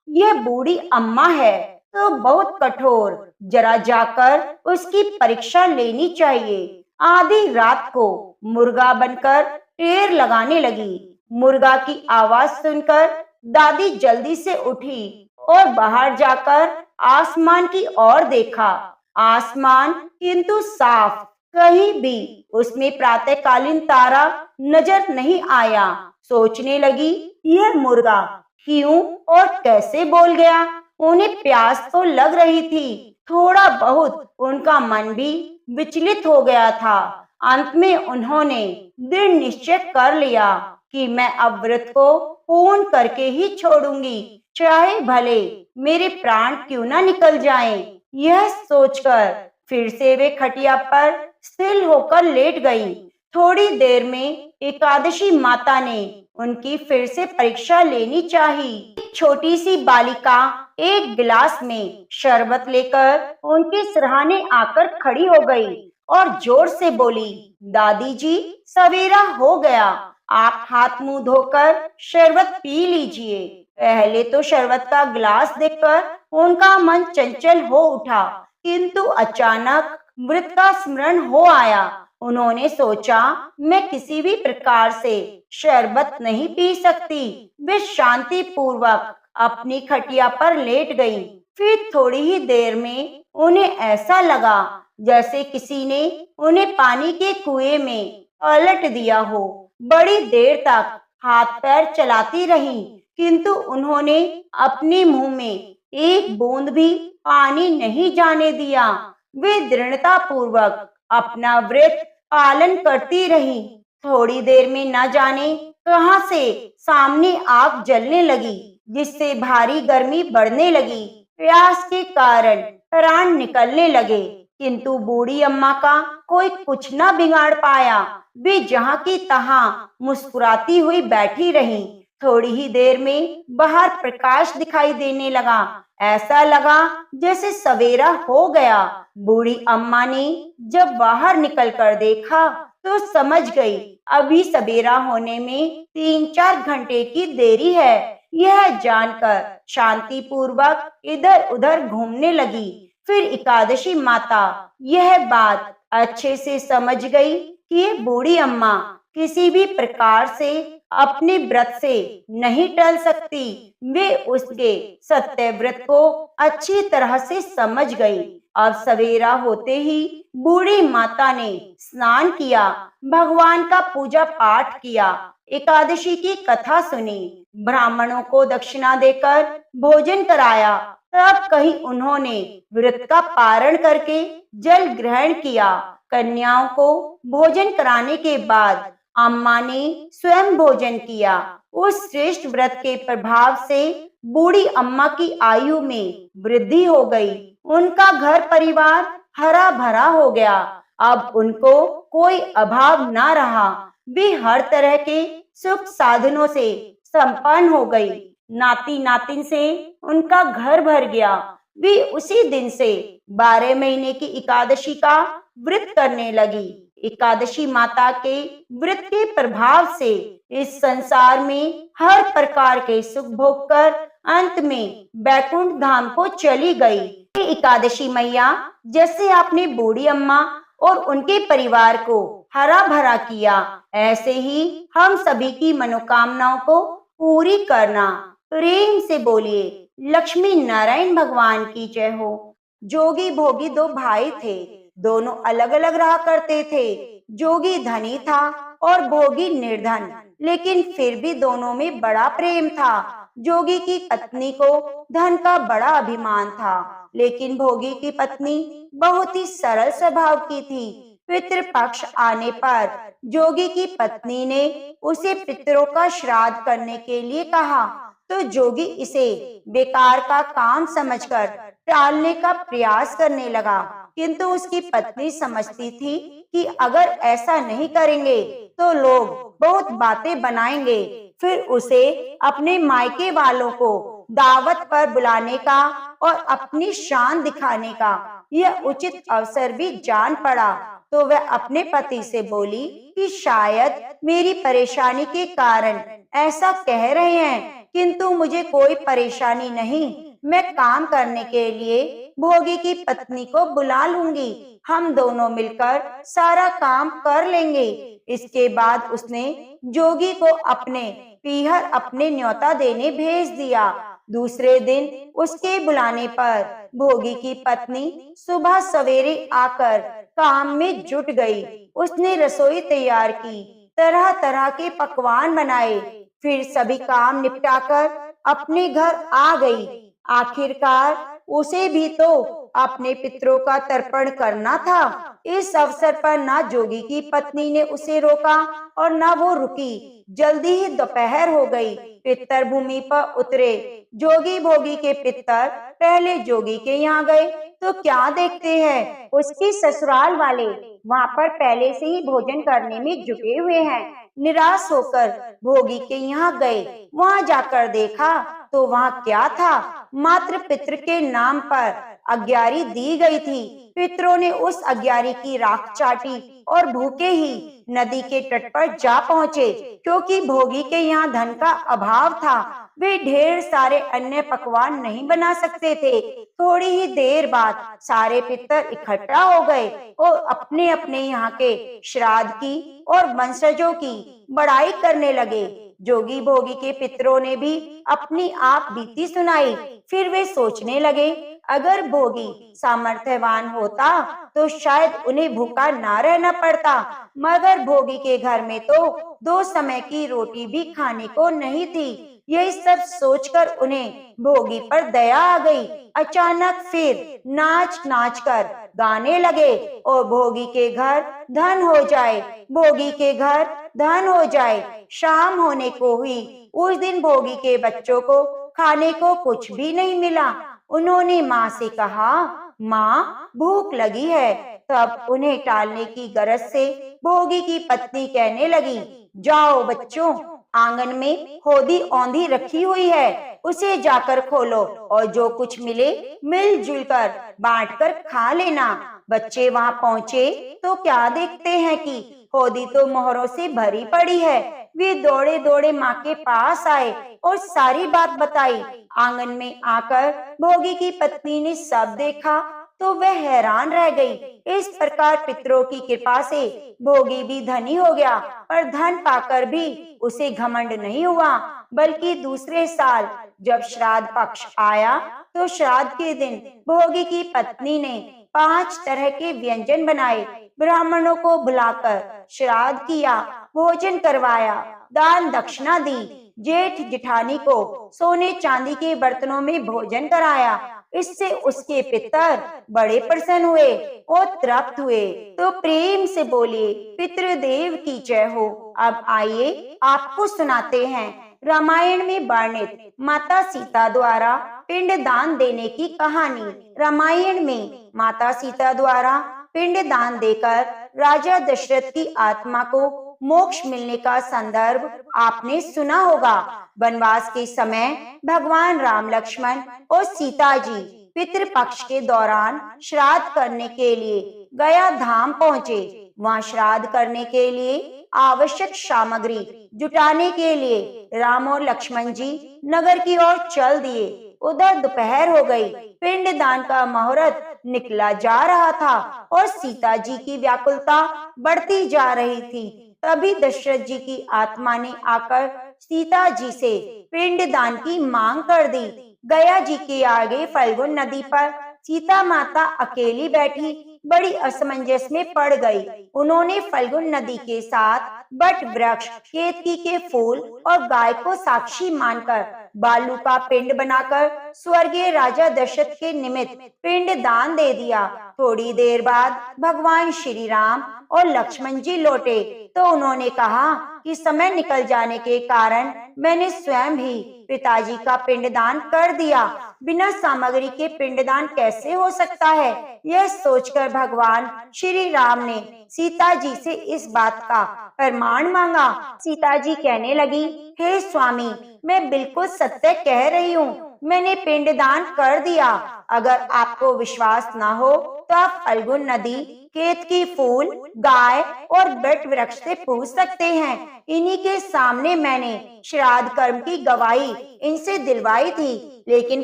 यह बूढ़ी अम्मा है तो बहुत कठोर, जरा जाकर उसकी परीक्षा लेनी चाहिए। आधी रात को मुर्गा बनकर टेर लगाने लगी। मुर्गा की आवाज सुनकर दादी जल्दी से उठी और बाहर जाकर आसमान की ओर देखा। आसमान किंतु साफ, कहीं भी उसमें प्रातःकालीन तारा नजर नहीं आया। सोचने लगी, यह मुर्गा क्यों और कैसे बोल गया? उन्हें प्यास तो लग रही थी, थोड़ा बहुत उनका मन भी विचलित हो गया था। अंत में उन्होंने दृढ़ निश्चय कर लिया कि मैं अब व्रत को पूर्ण करके ही छोड़ूंगी, चाहे भले मेरे प्राण क्यों ना निकल जाएं। यह सोचकर फिर से वे खटिया पर स्थिर होकर लेट गईं। थोड़ी देर में एकादशी माता ने उनकी फिर से परीक्षा लेनी चाहिए। एक छोटी सी बालिका एक गिलास में शरबत लेकर उनके सिरहाने आकर खड़ी हो गई और जोर से बोली, दादी जी, सवेरा हो गया, आप हाथ मुंह धोकर शरबत पी लीजिए। पहले तो शरबत का गिलास देखकर उनका मन चंचल हो उठा, किंतु अचानक व्रत का स्मरण हो आया। उन्होंने सोचा, मैं किसी भी प्रकार से शरबत नहीं पी सकती। वे शांति पूर्वक अपनी खटिया पर लेट गईं। फिर थोड़ी ही देर में उन्हें ऐसा लगा जैसे किसी ने उन्हें पानी के कुएं में पलट दिया हो। बड़ी देर तक हाथ पैर चलाती रहीं, किंतु उन्होंने अपने मुंह में एक बूंद भी पानी नहीं जाने दिया। वे दृढ़ता पूर्वक अपना व्रत पालन करती रहीं। थोड़ी देर में न जाने कहां से सामने आग जलने लगी, जिससे भारी गर्मी बढ़ने लगी। प्यास के कारण प्राण निकलने लगे, किंतु बूढ़ी अम्मा का कोई कुछ न बिगाड़ पाया। वे जहाँ की तहाँ मुस्कुराती हुई बैठी रहीं। थोड़ी ही देर में बाहर प्रकाश दिखाई देने लगा। ऐसा लगा जैसे सवेरा हो गया। बूढ़ी अम्मा ने जब बाहर निकलकर देखा तो तो समझ गई अभी सवेरा होने में 3-4 घंटे की देरी है। यह जानकर शांति पूर्वक इधर उधर घूमने लगी। फिर एकादशी माता यह बात अच्छे से समझ गई कि ये बूढ़ी अम्मा किसी भी प्रकार से अपने व्रत से नहीं टल सकती। वे उसके सत्य व्रत को अच्छी तरह से समझ गई। अब सवेरा होते ही बूढ़ी माता ने स्नान किया, भगवान का पूजा पाठ किया, एकादशी की कथा सुनी, ब्राह्मणों को दक्षिणा देकर भोजन कराया। तब कहीं उन्होंने व्रत का पारण करके जल ग्रहण किया। कन्याओं को भोजन कराने के बाद अम्मा ने स्वयं भोजन किया। उस श्रेष्ठ व्रत के प्रभाव से बूढ़ी अम्मा की आयु में वृद्धि हो गई। उनका घर परिवार हरा भरा हो गया। अब उनको कोई अभाव ना रहा। वे हर तरह के सुख साधनों से संपन्न हो गई। नाती नातिन से उनका घर भर गया। वे उसी दिन से 12 महीने की एकादशी का व्रत करने लगी। एकादशी माता के व्रत के प्रभाव से इस संसार में हर प्रकार के सुख भोग कर अंत में बैकुंठ धाम को चली गई। एकादशी मैया जैसे आपने बूढ़ी अम्मा और उनके परिवार को हरा भरा किया, ऐसे ही हम सभी की मनोकामनाओं को पूरी करना। प्रेम से बोलिए लक्ष्मी नारायण भगवान की जय हो। जोगी भोगी दो भाई थे, दोनों अलग अलग रहा करते थे। जोगी धनी था और भोगी निर्धन, लेकिन फिर भी दोनों में बड़ा प्रेम था। जोगी की पत्नी को धन का बड़ा अभिमान था, लेकिन भोगी की पत्नी बहुत ही सरल स्वभाव की थी। पितृपक्ष आने पर जोगी की पत्नी ने उसे पितरों का श्राद्ध करने के लिए कहा, तो जोगी इसे बेकार का काम समझकर टालने का प्रयास करने लगा। किंतु उसकी पत्नी समझती थी कि अगर ऐसा नहीं करेंगे तो लोग बहुत बातें बनाएंगे। फिर उसे अपने मायके वालों को दावत पर बुलाने का और अपनी शान दिखाने का यह उचित अवसर भी जान पड़ा। तो वह अपने पति से बोली कि शायद मेरी परेशानी के कारण ऐसा कह रहे हैं, किंतु मुझे कोई परेशानी नहीं। मैं काम करने के लिए भोगी की पत्नी को बुला लूंगी। हम दोनों मिलकर सारा काम कर लेंगे। इसके बाद उसने जोगी को अपने पीहर अपने न्योता देने भेज दिया। दूसरे दिन उसके बुलाने पर भोगी की पत्नी सुबह सवेरे आकर काम में जुट गई। उसने रसोई तैयार की, तरह तरह के पकवान बनाए, फिर सभी काम निपटाकर अपने घर आ गई। आखिरकार उसे भी तो अपने पितरों का तर्पण करना था। इस अवसर पर ना जोगी की पत्नी ने उसे रोका और ना वो रुकी। जल्दी ही दोपहर हो गई। पितर भूमि पर उतरे। जोगी भोगी के पितर पहले जोगी के यहाँ गए तो क्या देखते हैं, उसकी ससुराल वाले वहाँ पर पहले से ही भोजन करने में जुटे हुए हैं। निराश होकर भोगी के यहाँ गए। वहाँ जाकर देखा तो वहाँ क्या था, मात्र पितृ के नाम पर अग्यारी दी गई थी। पितरों ने उस अग्यारी की राख चाटी और भूखे ही नदी के तट पर जा पहुँचे। क्योंकि भोगी के यहाँ धन का अभाव था, वे ढेर सारे अन्य पकवान नहीं बना सकते थे। थोड़ी ही देर बाद सारे पितर इकट्ठा हो गए और अपने अपने यहाँ के श्राद्ध की और वंशजों की बड़ाई करने लगे। जोगी भोगी के पितरों ने भी अपनी आप बीती सुनाई। फिर वे सोचने लगे, अगर भोगी सामर्थ्यवान होता तो शायद उन्हें भूखा ना रहना पड़ता, मगर भोगी के घर में तो 2 समय की रोटी भी खाने को नहीं थी। यही सब सोचकर उन्हें भोगी पर दया आ गई। अचानक फिर नाच नाच कर गाने लगे और भोगी के घर धन हो जाए, भोगी के घर धन हो जाए। शाम होने को हुई। उस दिन भोगी के बच्चों को खाने को कुछ भी नहीं मिला। उन्होंने माँ से कहा, माँ भूख लगी है। तब उन्हें टालने की गरज से भोगी की पत्नी कहने लगी, जाओ बच्चों, आंगन में होदी औंधी रखी हुई है, उसे जाकर खोलो और जो कुछ मिले मिलजुल कर बांट कर खा लेना। बच्चे वहां पहुंचे तो क्या देखते हैं कि होदी तो मोहरों से भरी पड़ी है। वे दौड़े दौड़े माँ के पास आए और सारी बात बताई। आंगन में आकर भोगी की पत्नी ने सब देखा तो वह हैरान रह गई। इस प्रकार पितरों की कृपा से भोगी भी धनी हो गया, पर धन पाकर भी उसे घमंड नहीं हुआ, बल्कि दूसरे साल जब श्राद्ध पक्ष आया तो श्राद्ध के दिन भोगी की पत्नी ने 5 तरह के व्यंजन बनाए, ब्राह्मणों को बुलाकर श्राद्ध किया, भोजन करवाया, दान दक्षिणा दी, जेठ जिठानी को सोने चांदी के बर्तनों में भोजन कराया। इससे उसके पितर बड़े प्रसन्न हुए और तृप्त हुए तो प्रेम से बोले, पितृदेव की जय हो। अब आइए आपको सुनाते हैं रामायण में वर्णित माता सीता द्वारा पिंड दान देने की कहानी। रामायण में माता सीता द्वारा पिंड दान देकर राजा दशरथ की आत्मा को मोक्ष मिलने का संदर्भ आपने सुना होगा। वनवास के समय भगवान राम, लक्ष्मण और सीता जी पितृपक्ष के दौरान श्राद्ध करने के लिए गया धाम पहुँचे। वहाँ श्राद्ध करने के लिए आवश्यक सामग्री जुटाने के लिए राम और लक्ष्मण जी नगर की ओर चल दिए। उधर दोपहर हो गई, पिंडदान का मुहूर्त निकला जा रहा था और सीता जी की व्याकुलता बढ़ती जा रही थी। तभी दशरथ जी की आत्मा ने आकर सीता जी से पिंडदान की मांग कर दी। गया जी के आगे फल्गुन नदी पर सीता माता अकेली बैठी बड़ी असमंजस में पड़ गई। उन्होंने फल्गुन नदी के साथ बट वृक्ष, केतकी के फूल और गाय को साक्षी मानकर बालू का पिंड बनाकर स्वर्गीय राजा दशरथ के निमित्त पिंड दान दे दिया। थोड़ी देर बाद भगवान श्री राम और लक्ष्मण जी लौटे तो उन्होंने कहा कि समय निकल जाने के कारण मैंने स्वयं ही पिताजी का पिंडदान कर दिया। बिना सामग्री के पिंडदान कैसे हो सकता है? यह सोचकर भगवान श्री राम ने सीता जी से इस बात का प्रमाण मांगा। सीता जी कहने लगी, हे स्वामी, मैं बिल्कुल सत्य कह रही हूँ, मैंने पिंडदान कर दिया। अगर आपको विश्वास ना हो तो आप फल्गुन नदी, केतकी फूल, गाय और बट वृक्ष से पूछ सकते हैं। इन्हीं के सामने मैंने श्राद्ध कर्म की गवाही इनसे दिलवाई थी। लेकिन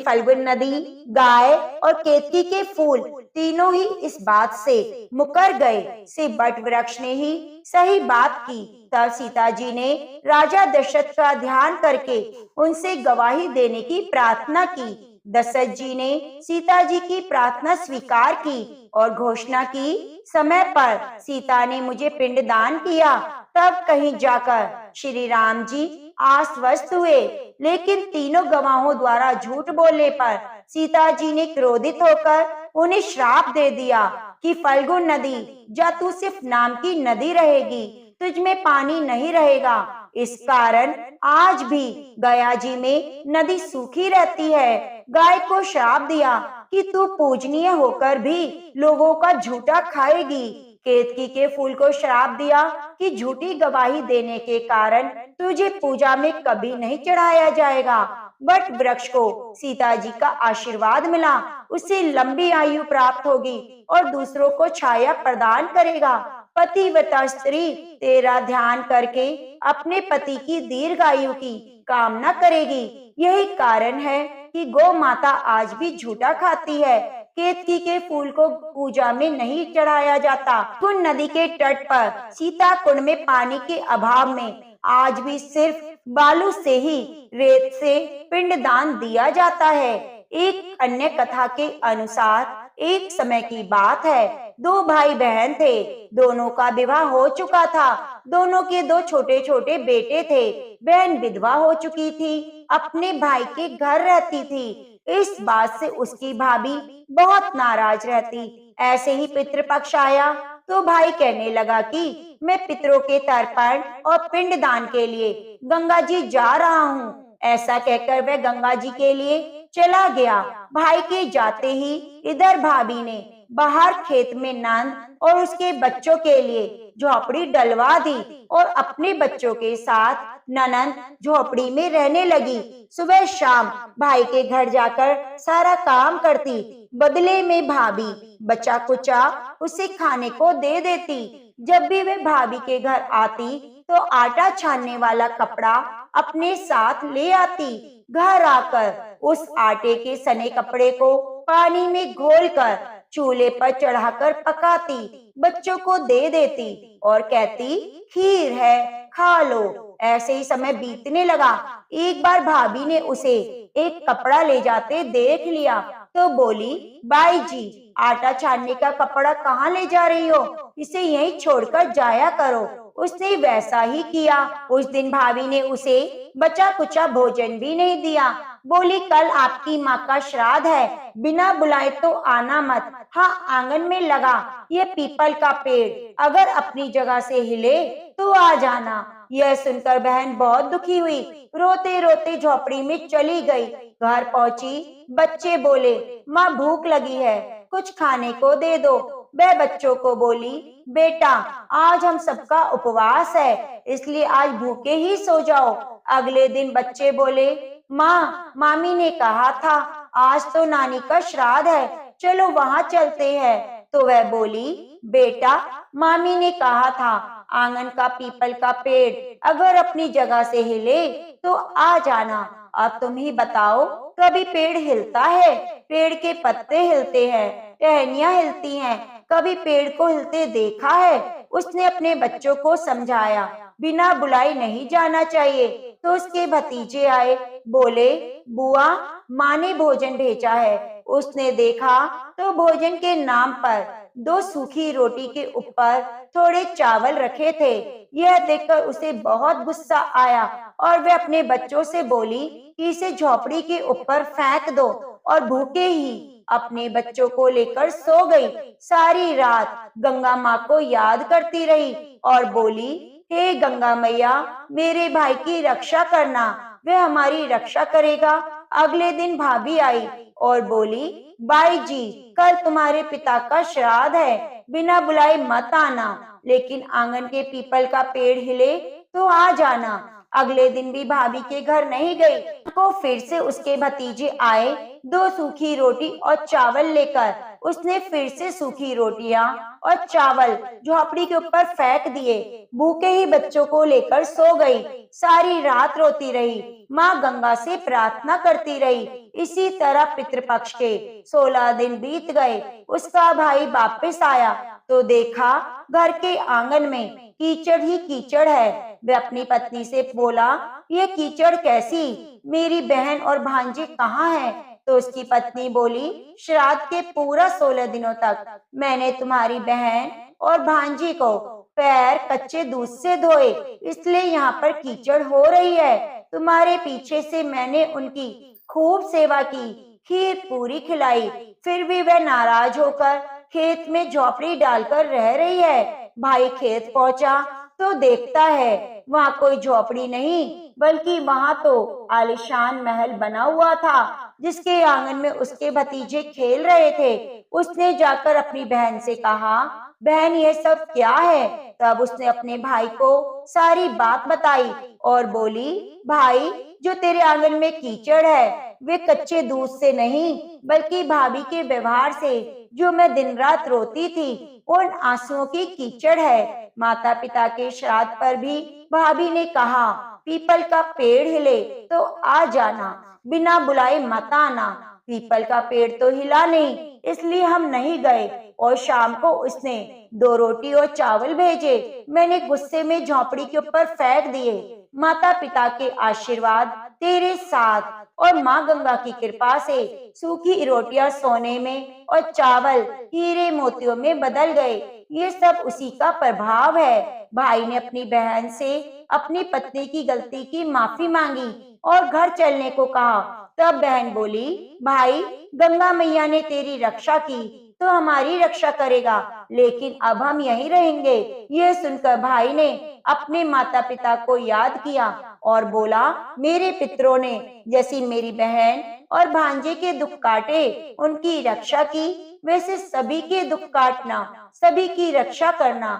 फल्गुन नदी, गाय और केतकी के फूल तीनों ही इस बात से मुकर गए से बट वृक्ष ने ही सही बात की। तब सीता जी ने राजा दशरथ का ध्यान करके उनसे गवाही देने की प्रार्थना की। दशरथ जी ने सीता जी की प्रार्थना स्वीकार की और घोषणा की, समय पर सीता ने मुझे पिंडदान किया। तब कहीं जाकर श्री राम जी आश्वस्त हुए। लेकिन तीनों गवाहों द्वारा झूठ बोलने पर सीता जी ने क्रोधित होकर उन्हें श्राप दे दिया कि फल्गुन नदी, जा तू सिर्फ नाम की नदी रहेगी, तुझ में पानी नहीं रहेगा। इस कारण आज भी गया जी में नदी सूखी रहती है। गाय को श्राप दिया कि तू पूजनीय होकर भी लोगों का झूठा खाएगी। केतकी के फूल को श्राप दिया कि झूठी गवाही देने के कारण तुझे पूजा में कभी नहीं चढ़ाया जाएगा। बट वृक्ष को सीता जी का आशीर्वाद मिला, उसे लंबी आयु प्राप्त होगी और दूसरों को छाया प्रदान करेगा। पतिव्रता स्त्री तेरा ध्यान करके अपने पति की दीर्घायु की कामना करेगी। यही कारण है कि गौ माता आज भी झूठा खाती है। केतकी के फूल को पूजा में नहीं चढ़ाया जाता। कुंड नदी के तट पर सीता कुंड में पानी के अभाव में आज भी सिर्फ बालू से ही, रेत से पिंडदान दिया जाता है। एक अन्य कथा के अनुसार एक समय की बात है, 2 भाई बहन थे। दोनों का विवाह हो चुका था। दोनों के 2 छोटे छोटे बेटे थे। बहन विधवा हो चुकी थी, अपने भाई के घर रहती थी। इस बात से उसकी भाभी बहुत नाराज रहती। ऐसे ही पितृपक्ष आया तो भाई कहने लगा कि मैं पितरों के तर्पण और पिंडदान के लिए गंगा जी जा रहा हूँ। ऐसा कहकर वह गंगा जी के लिए चला गया। भाई के जाते ही इधर भाभी ने बाहर खेत में नंद और उसके बच्चों के लिए झोपड़ी डलवा दी और अपने बच्चों के साथ ननंद झोपड़ी में रहने लगी। सुबह शाम भाई के घर जाकर सारा काम करती, बदले में भाभी बचा कुचा उसे खाने को दे देती। जब भी वे भाभी के घर आती तो आटा छानने वाला कपड़ा अपने साथ ले आती। घर आकर उस आटे के सने कपड़े को पानी में घोलकर चूल्हे पर चढ़ाकर पकाती, बच्चों को दे देती और कहती खीर है, खा लो। ऐसे ही समय बीतने लगा। एक बार भाभी ने उसे एक कपड़ा ले जाते देख लिया तो बोली, बाई जी, आटा छानने का कपड़ा कहाँ ले जा रही हो? इसे यहीं छोड़कर जाया करो। उसने वैसा ही किया। उस दिन भाभी ने उसे बचा कुचा भोजन भी नहीं दिया। बोली, कल आपकी माँ का श्राद्ध है, बिना बुलाए तो आना मत। हाँ, आंगन में लगा ये पीपल का पेड़, अगर अपनी जगह से हिले तो आ जाना। यह सुनकर बहन बहुत दुखी हुई, रोते रोते झोपड़ी में चली गई। घर पहुंची, बच्चे बोले, माँ भूख लगी है, कुछ खाने को दे दो। वह बच्चों को बोली, बेटा आज हम सबका उपवास है, इसलिए आज भूखे ही सो जाओ। अगले दिन बच्चे बोले, माँ, मामी ने कहा था आज तो नानी का श्राद्ध है, चलो वहाँ चलते हैं। तो वह बोली, बेटा मामी ने कहा था आंगन का पीपल का पेड़ अगर अपनी जगह से हिले तो आ जाना। अब तुम ही बताओ, कभी पेड़ हिलता है? पेड़ के पत्ते हिलते हैं, टहनियां हिलती हैं, कभी पेड़ को हिलते देखा है? उसने अपने बच्चों को समझाया, बिना बुलाए नहीं जाना चाहिए। तो उसके भतीजे आए, बोले, बुआ, माँ ने भोजन भेजा है। उसने देखा तो भोजन के नाम पर 2 सूखी रोटी के ऊपर थोड़े चावल रखे थे। यह देखकर उसे बहुत गुस्सा आया और वह अपने बच्चों से बोली कि इसे झोपड़ी के ऊपर फेंक दो, और भूखे ही अपने बच्चों को लेकर सो गई। सारी रात गंगा माँ को याद करती रही और बोली, हे गंगा मैया, मेरे भाई की रक्षा करना, वह हमारी रक्षा करेगा। अगले दिन भाभी आई और बोली, बाई जी, कल तुम्हारे पिता का श्राद्ध है, बिना बुलाए मत आना, लेकिन आंगन के पीपल का पेड़ हिले तो आ जाना। अगले दिन भी भाभी के घर नहीं गई। को फिर से उसके भतीजे आए 2 सूखी रोटी और चावल लेकर। उसने फिर से सूखी रोटियां और चावल झोपड़ी के ऊपर फेंक दिए। भूखे ही बच्चों को लेकर सो गई। सारी रात रोती रही, माँ गंगा से प्रार्थना करती रही। इसी तरह पितृपक्ष के 16 दिन बीत गए। उसका भाई वापस आया तो देखा घर के आंगन में कीचड़ ही कीचड़ है। वह अपनी पत्नी से बोला, ये कीचड़ कैसी? मेरी बहन और भांजे कहाँ हैं? तो उसकी पत्नी बोली, श्राद्ध के पूरा 16 दिनों तक मैंने तुम्हारी बहन और भांजी को पैर कच्चे दूध से धोए, इसलिए यहाँ पर कीचड़ हो रही है। तुम्हारे पीछे से मैंने उनकी खूब सेवा की, खीर पूरी खिलाई, फिर भी वह नाराज होकर खेत में झोपड़ी डालकर रह रही है। भाई खेत पहुंचा तो देखता है वहाँ कोई झोपड़ी नहीं, बल्कि वहाँ तो आलीशान महल बना हुआ था, जिसके आंगन में उसके भतीजे खेल रहे थे। उसने जाकर अपनी बहन से कहा, बहन ये सब क्या है? तब उसने अपने भाई को सारी बात बताई और बोली, भाई, जो तेरे आंगन में कीचड़ है वे कच्चे दूध से नहीं, बल्कि भाभी के व्यवहार से, जो मैं दिन रात रोती थी, उन आंसुओं की कीचड़ है। माता पिता के श्राद्ध पर भी भाभी ने कहा, पीपल का पेड़ हिले तो आ जाना, बिना बुलाए मत आना। पीपल का पेड़ तो हिला नहीं, इसलिए हम नहीं गए, और शाम को उसने 2 रोटी और चावल भेजे। मैंने गुस्से में झोपड़ी के ऊपर फेंक दिए। माता पिता के आशीर्वाद तेरे साथ और माँ गंगा की कृपा से सूखी रोटियां सोने में और चावल हीरे मोतियों में बदल गए। ये सब उसी का प्रभाव है। भाई ने अपनी बहन से अपनी पत्नी की गलती की माफी मांगी और घर चलने को कहा। तब बहन बोली, भाई, गंगा मैया ने तेरी रक्षा की तो हमारी रक्षा करेगा, लेकिन अब हम यहीं रहेंगे। यह सुनकर भाई ने अपने माता पिता को याद किया और बोला, मेरे पितरों ने जैसी मेरी बहन और भांजे के दुख काटे, उनकी रक्षा की, वैसे सभी के दुख काटना, सभी की रक्षा करना।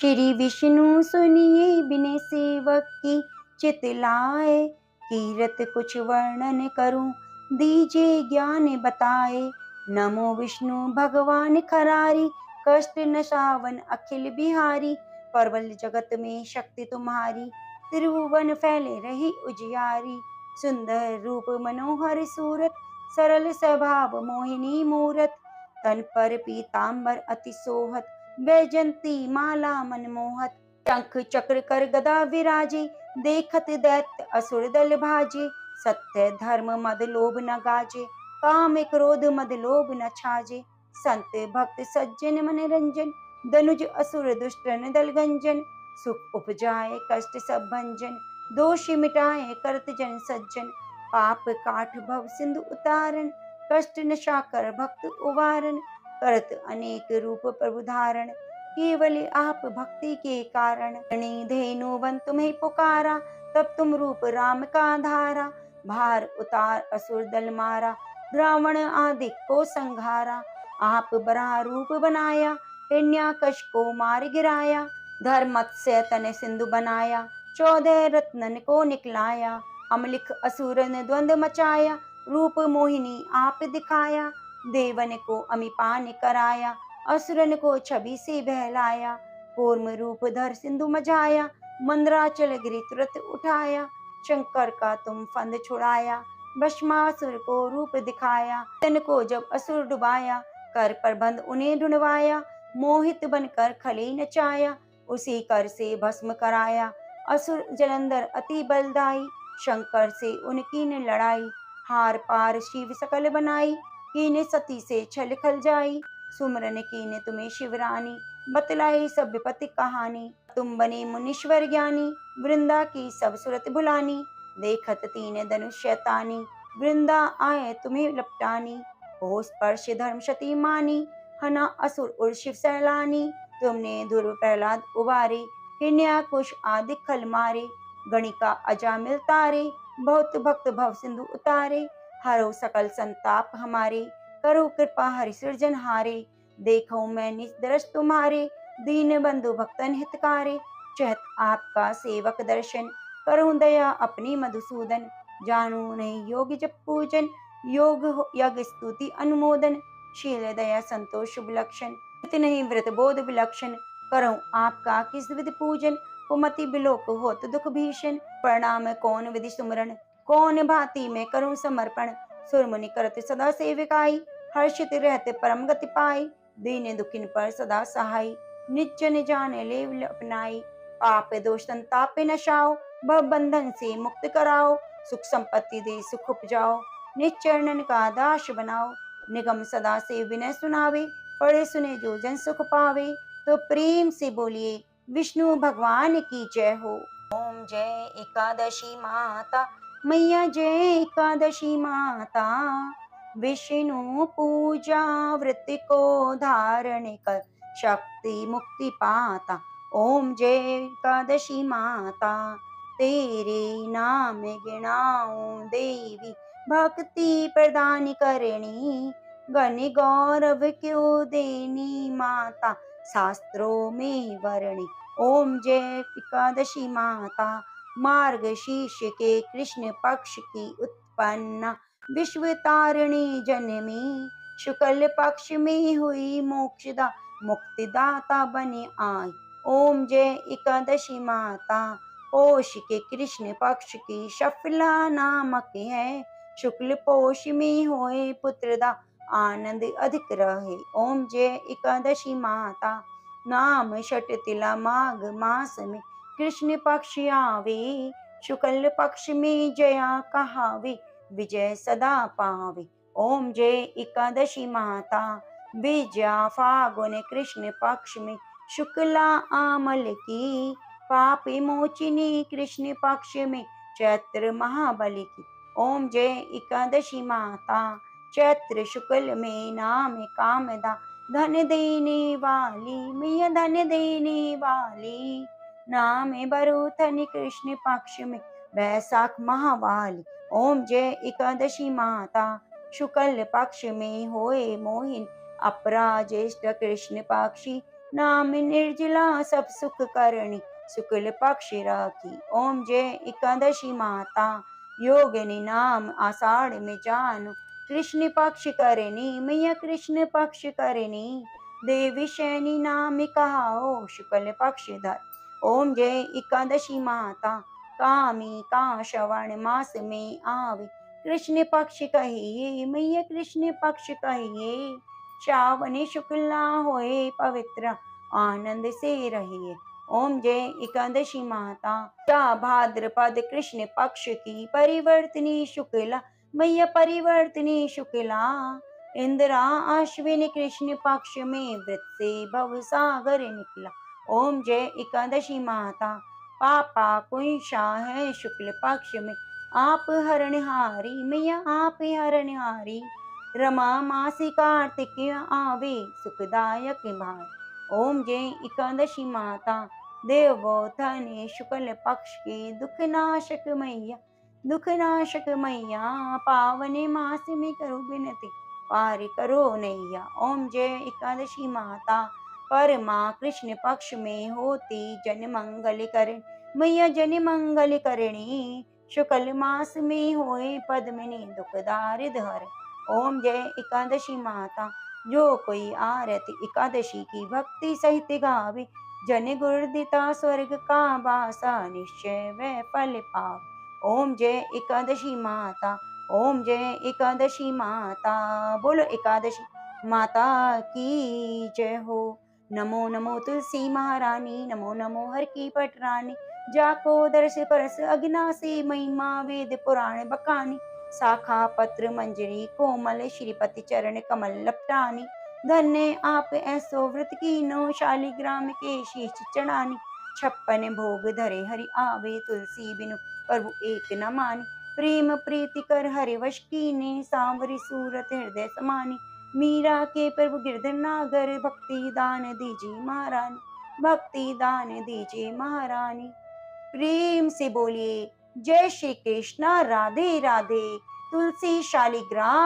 श्री विष्णु सुनिए बिने सेवक की चित लाए, कीरत कुछ वर्णन करूं, दीजिए ज्ञान बताए। नमो विष्णु भगवान खरारी, कष्ट नशावन अखिल बिहारी, परवल जगत में शक्ति तुम्हारी, त्रिभुवन फैले रही उजियारी। सुंदर रूप मनोहर सूरत, सरल स्वभाव मोहिनी मूरत, तन पर पीतांबर अति सोहत, वैजंती माला मनमोहत। शंख चक्र कर गदा विराजे, देखत दैत्य असुर दल भाजे। सत्य धर्म मद लोभ न गाजे, काम क्रोध मद लोभ न छाजे। संत भक्त सज्जन मन रंजन, दनुज असुर दुष्टन दल गंजन। सुख उपजाए कष्ट सब भंजन, दोष मिटाए करत जन सज्जन। पाप काट भव सिंधु उतारन, कष्ट नशा कर भक्त उबारन। करत अनेक रूप प्रभु धारण, केवल आप भक्ति के कारण। धेनु बन तुम्हें पुकारा, तब तुम रूप राम का धारा। भार उतार असुर दल मारा, रावण आदि को संघारा। आप बराह रूप बनाया, हिरण्याकश को मार गिराया। धर्मत्स्य तन सिंधु बनाया, 14 रत्नन को निकलाया। अमलिक असुर ने द्वंद्व मचाया, रूप मोहिनी आप दिखाया। देवन को अमिपान कराया, असुरन को छवि से बहलाया। कूर्म रूप धर सिंधु मझाया, मंदराचल गिरि तुरत उठाया। शंकर का तुम फंद छुड़ाया, भस्मासुर को रूप दिखाया। तन को जब असुर डुबाया, कर पर बंद उन्हें ढूंढवाया। मोहित बनकर खली नचाया, उसी कर से भस्म कराया। असुर जलंधर अति बलदाई, शंकर से उनकी ने लड़ाई। हार पार शिव सकल बनाई, कीने सती से छल खल जाई। सुमरन कीने तुम्हें शिवरानी, बतलाई सब विपत्ति कहानी। तुम बने मुनीश्वर ज्ञानी, वृंदा की सब सुरत भुलानी। देखत तीन धनुष शैतानी, वृंदा आए तुम्हें लपटानी। हो स्पर्श धर्म शती मानी, हना असुर उर शिव सैलानी। तुमने ध्रुव प्रहलाद उबारे, हिरण्याकुश आदि खल मारे। गणिका अजामिल तारे, बहुत भक्त भव सिंधु उतारे। हरो सकल संताप हमारे, करो कृपा हरि सृजनहारे। देखो मैं निदरस तुम्हारे, दीन बंधु भक्तन हितकारे। चहत आपका सेवक दर्शन, करूं दया अपनी मधुसूदन। जानू नहीं योग जप पूजन, योग यज्ञ स्तुति अनुमोदन। शील दया संतोष शुभ लक्षण, नहीं व्रत बोध विलक्षण। करूं आपका किस विधि पूजन, कुमति बिलोक होत दुख भीषण। प्रणाम कौन विधि सुमरन, कौन भांति में करूं समर्पण। सुरमुनि करत सदा सेविकाई, हर्षित रहते परम गति पाई। दीन दुखिन पर सदा सहाय, निज जन जाने ले अपनाई। पाप दोष संताप नशाओ, भव बंधन से मुक्त कराओ। सुख संपत्ति दे सुख उपजाओ, निज चरणन का दास बनाओ। निगम सदा से विनय सुनावे, पढ़े सुने जो जन सुख पावे। तो प्रेम से बोलिए विष्णु भगवान की जय हो। ओम जय एकादशी माता मैया, जय एकादशी माता। विष्णु पूजा व्रत को धारण कर, शक्ति मुक्ति पाता। ओम जय एकादशी माता, तेरे नाम गिनाऊं देवी, भक्ति प्रदान करणी। गण गौरव क्यों देनी माता, शास्त्रों में वर्णी। ओम जय एकादशी माता, मार्ग शीर्ष के कृष्ण पक्ष की उत्पन्ना, विश्व तारिणी जनमी। शुक्ल पक्ष में हुई मोक्षदा, मुक्तिदाता बने आई। ओम जय एकादशी माता, पोष के कृष्ण पक्ष की शफला नामक है। शुक्ल पोष में होए पुत्रदा, आनंद अधिक रहे। ओम जय एकादशी माता, नाम षट तिला माघ मास में कृष्ण पक्ष आवे। शुक्ल पक्ष में जया कहावे, विजय सदा पावे। ओम जय एकादशी माता, विजया फागुन कृष्ण पक्ष में शुक्ला आमल की। पाप मोचिनी कृष्ण पक्ष में चैत्र महाबली की। ओम जय एकादशी माता, चैत्र शुक्ल में नाम कामदा, धन देने वाली मैया धन देने वाली। नाम बरुथनि कृष्ण पक्ष में बैसाख महावाली। ओम जय एकादशी माता, शुक्ल पक्ष में होए मोहिन, अपरा ज्येष्ठ कृष्ण पक्षी, नाम निर्जला सब सुख करणी, शुक्ल पक्ष राखी। ओम जय एकादशी माता, योगिनी नाम आषाढ़ में जानो, कृष्ण पक्ष करणी मैया कृष्ण पक्ष करणी, देवी शैनी नाम कहाओ शुक्ल पक्ष धर। ओम जय एकादशी माता, कामी का श्रवण मास में आवे, कृष्ण पक्ष कहिए मैया कृष्ण पक्ष कहिए, श्रावण शुक्ला होए पवित्र, आनंद से रहिए। ओम जय एकादशी माता, या भाद्रपद कृष्ण पक्ष की परिवर्तनी शुक्ला मैया परिवर्तनी शुक्ला, इंदिरा अश्विनी कृष्ण पक्ष में व्रत से भव सागर निकला। ओम जय एकादशी माता, पापा कुंशा है शुक्ल पक्ष में, आप हरणहारी मैया आप हरणहारी, रमा मासी कार्तिक आवे सुखदायक भाई। ओम जय एकादशी माता, देवोत्थाने शुक्ल पक्ष के दुख नाशक मैया, दुख नाशक मैया, पावने मास में करो विनती, पार करो नैया। ओम जय एकादशी माता, परमा कृष्ण पक्ष में होती जन मंगल करण मैया जन मंगल करणी, शुक्ल मास में होए पद्मिनी दुखदारिद हर। ओम जय एकादशी माता, जो कोई आरती एकादशी की भक्ति सहित गावे, जन गुरुदिता स्वर्ग का वासा, निश्चय वह फल पावे। ओम जय एकादशी माता, ओम जय एकादशी माता, बोलो एकादशी माता की जय हो। नमो नमो तुलसी महारानी, नमो नमो हर की पटरानी, जाको दर्श परस अग्नासी, महिमा वेद पुराण बखानी, शाखा पत्र मंजरी कोमल, श्रीपति चरण कमल लपटानी, धन्य आप ऐसो व्रत कीनो, शालिग्राम के शीश चढ़ानी, 56 भोग धरे हरि आवे, तुलसी बिनु प्रभु एक न मानी, प्रेम प्रीति कर हरि वश कीने, सांवरी सूरत हृदय समानी, मीरा के प्रभु गिरधर नागर, भक्ति दान दीजिए महारानी, भक्ति दान दीजिए महारानी। प्रेम से बोलिए जय श्री कृष्णा, राधे राधे। तुलसी शालिग्राम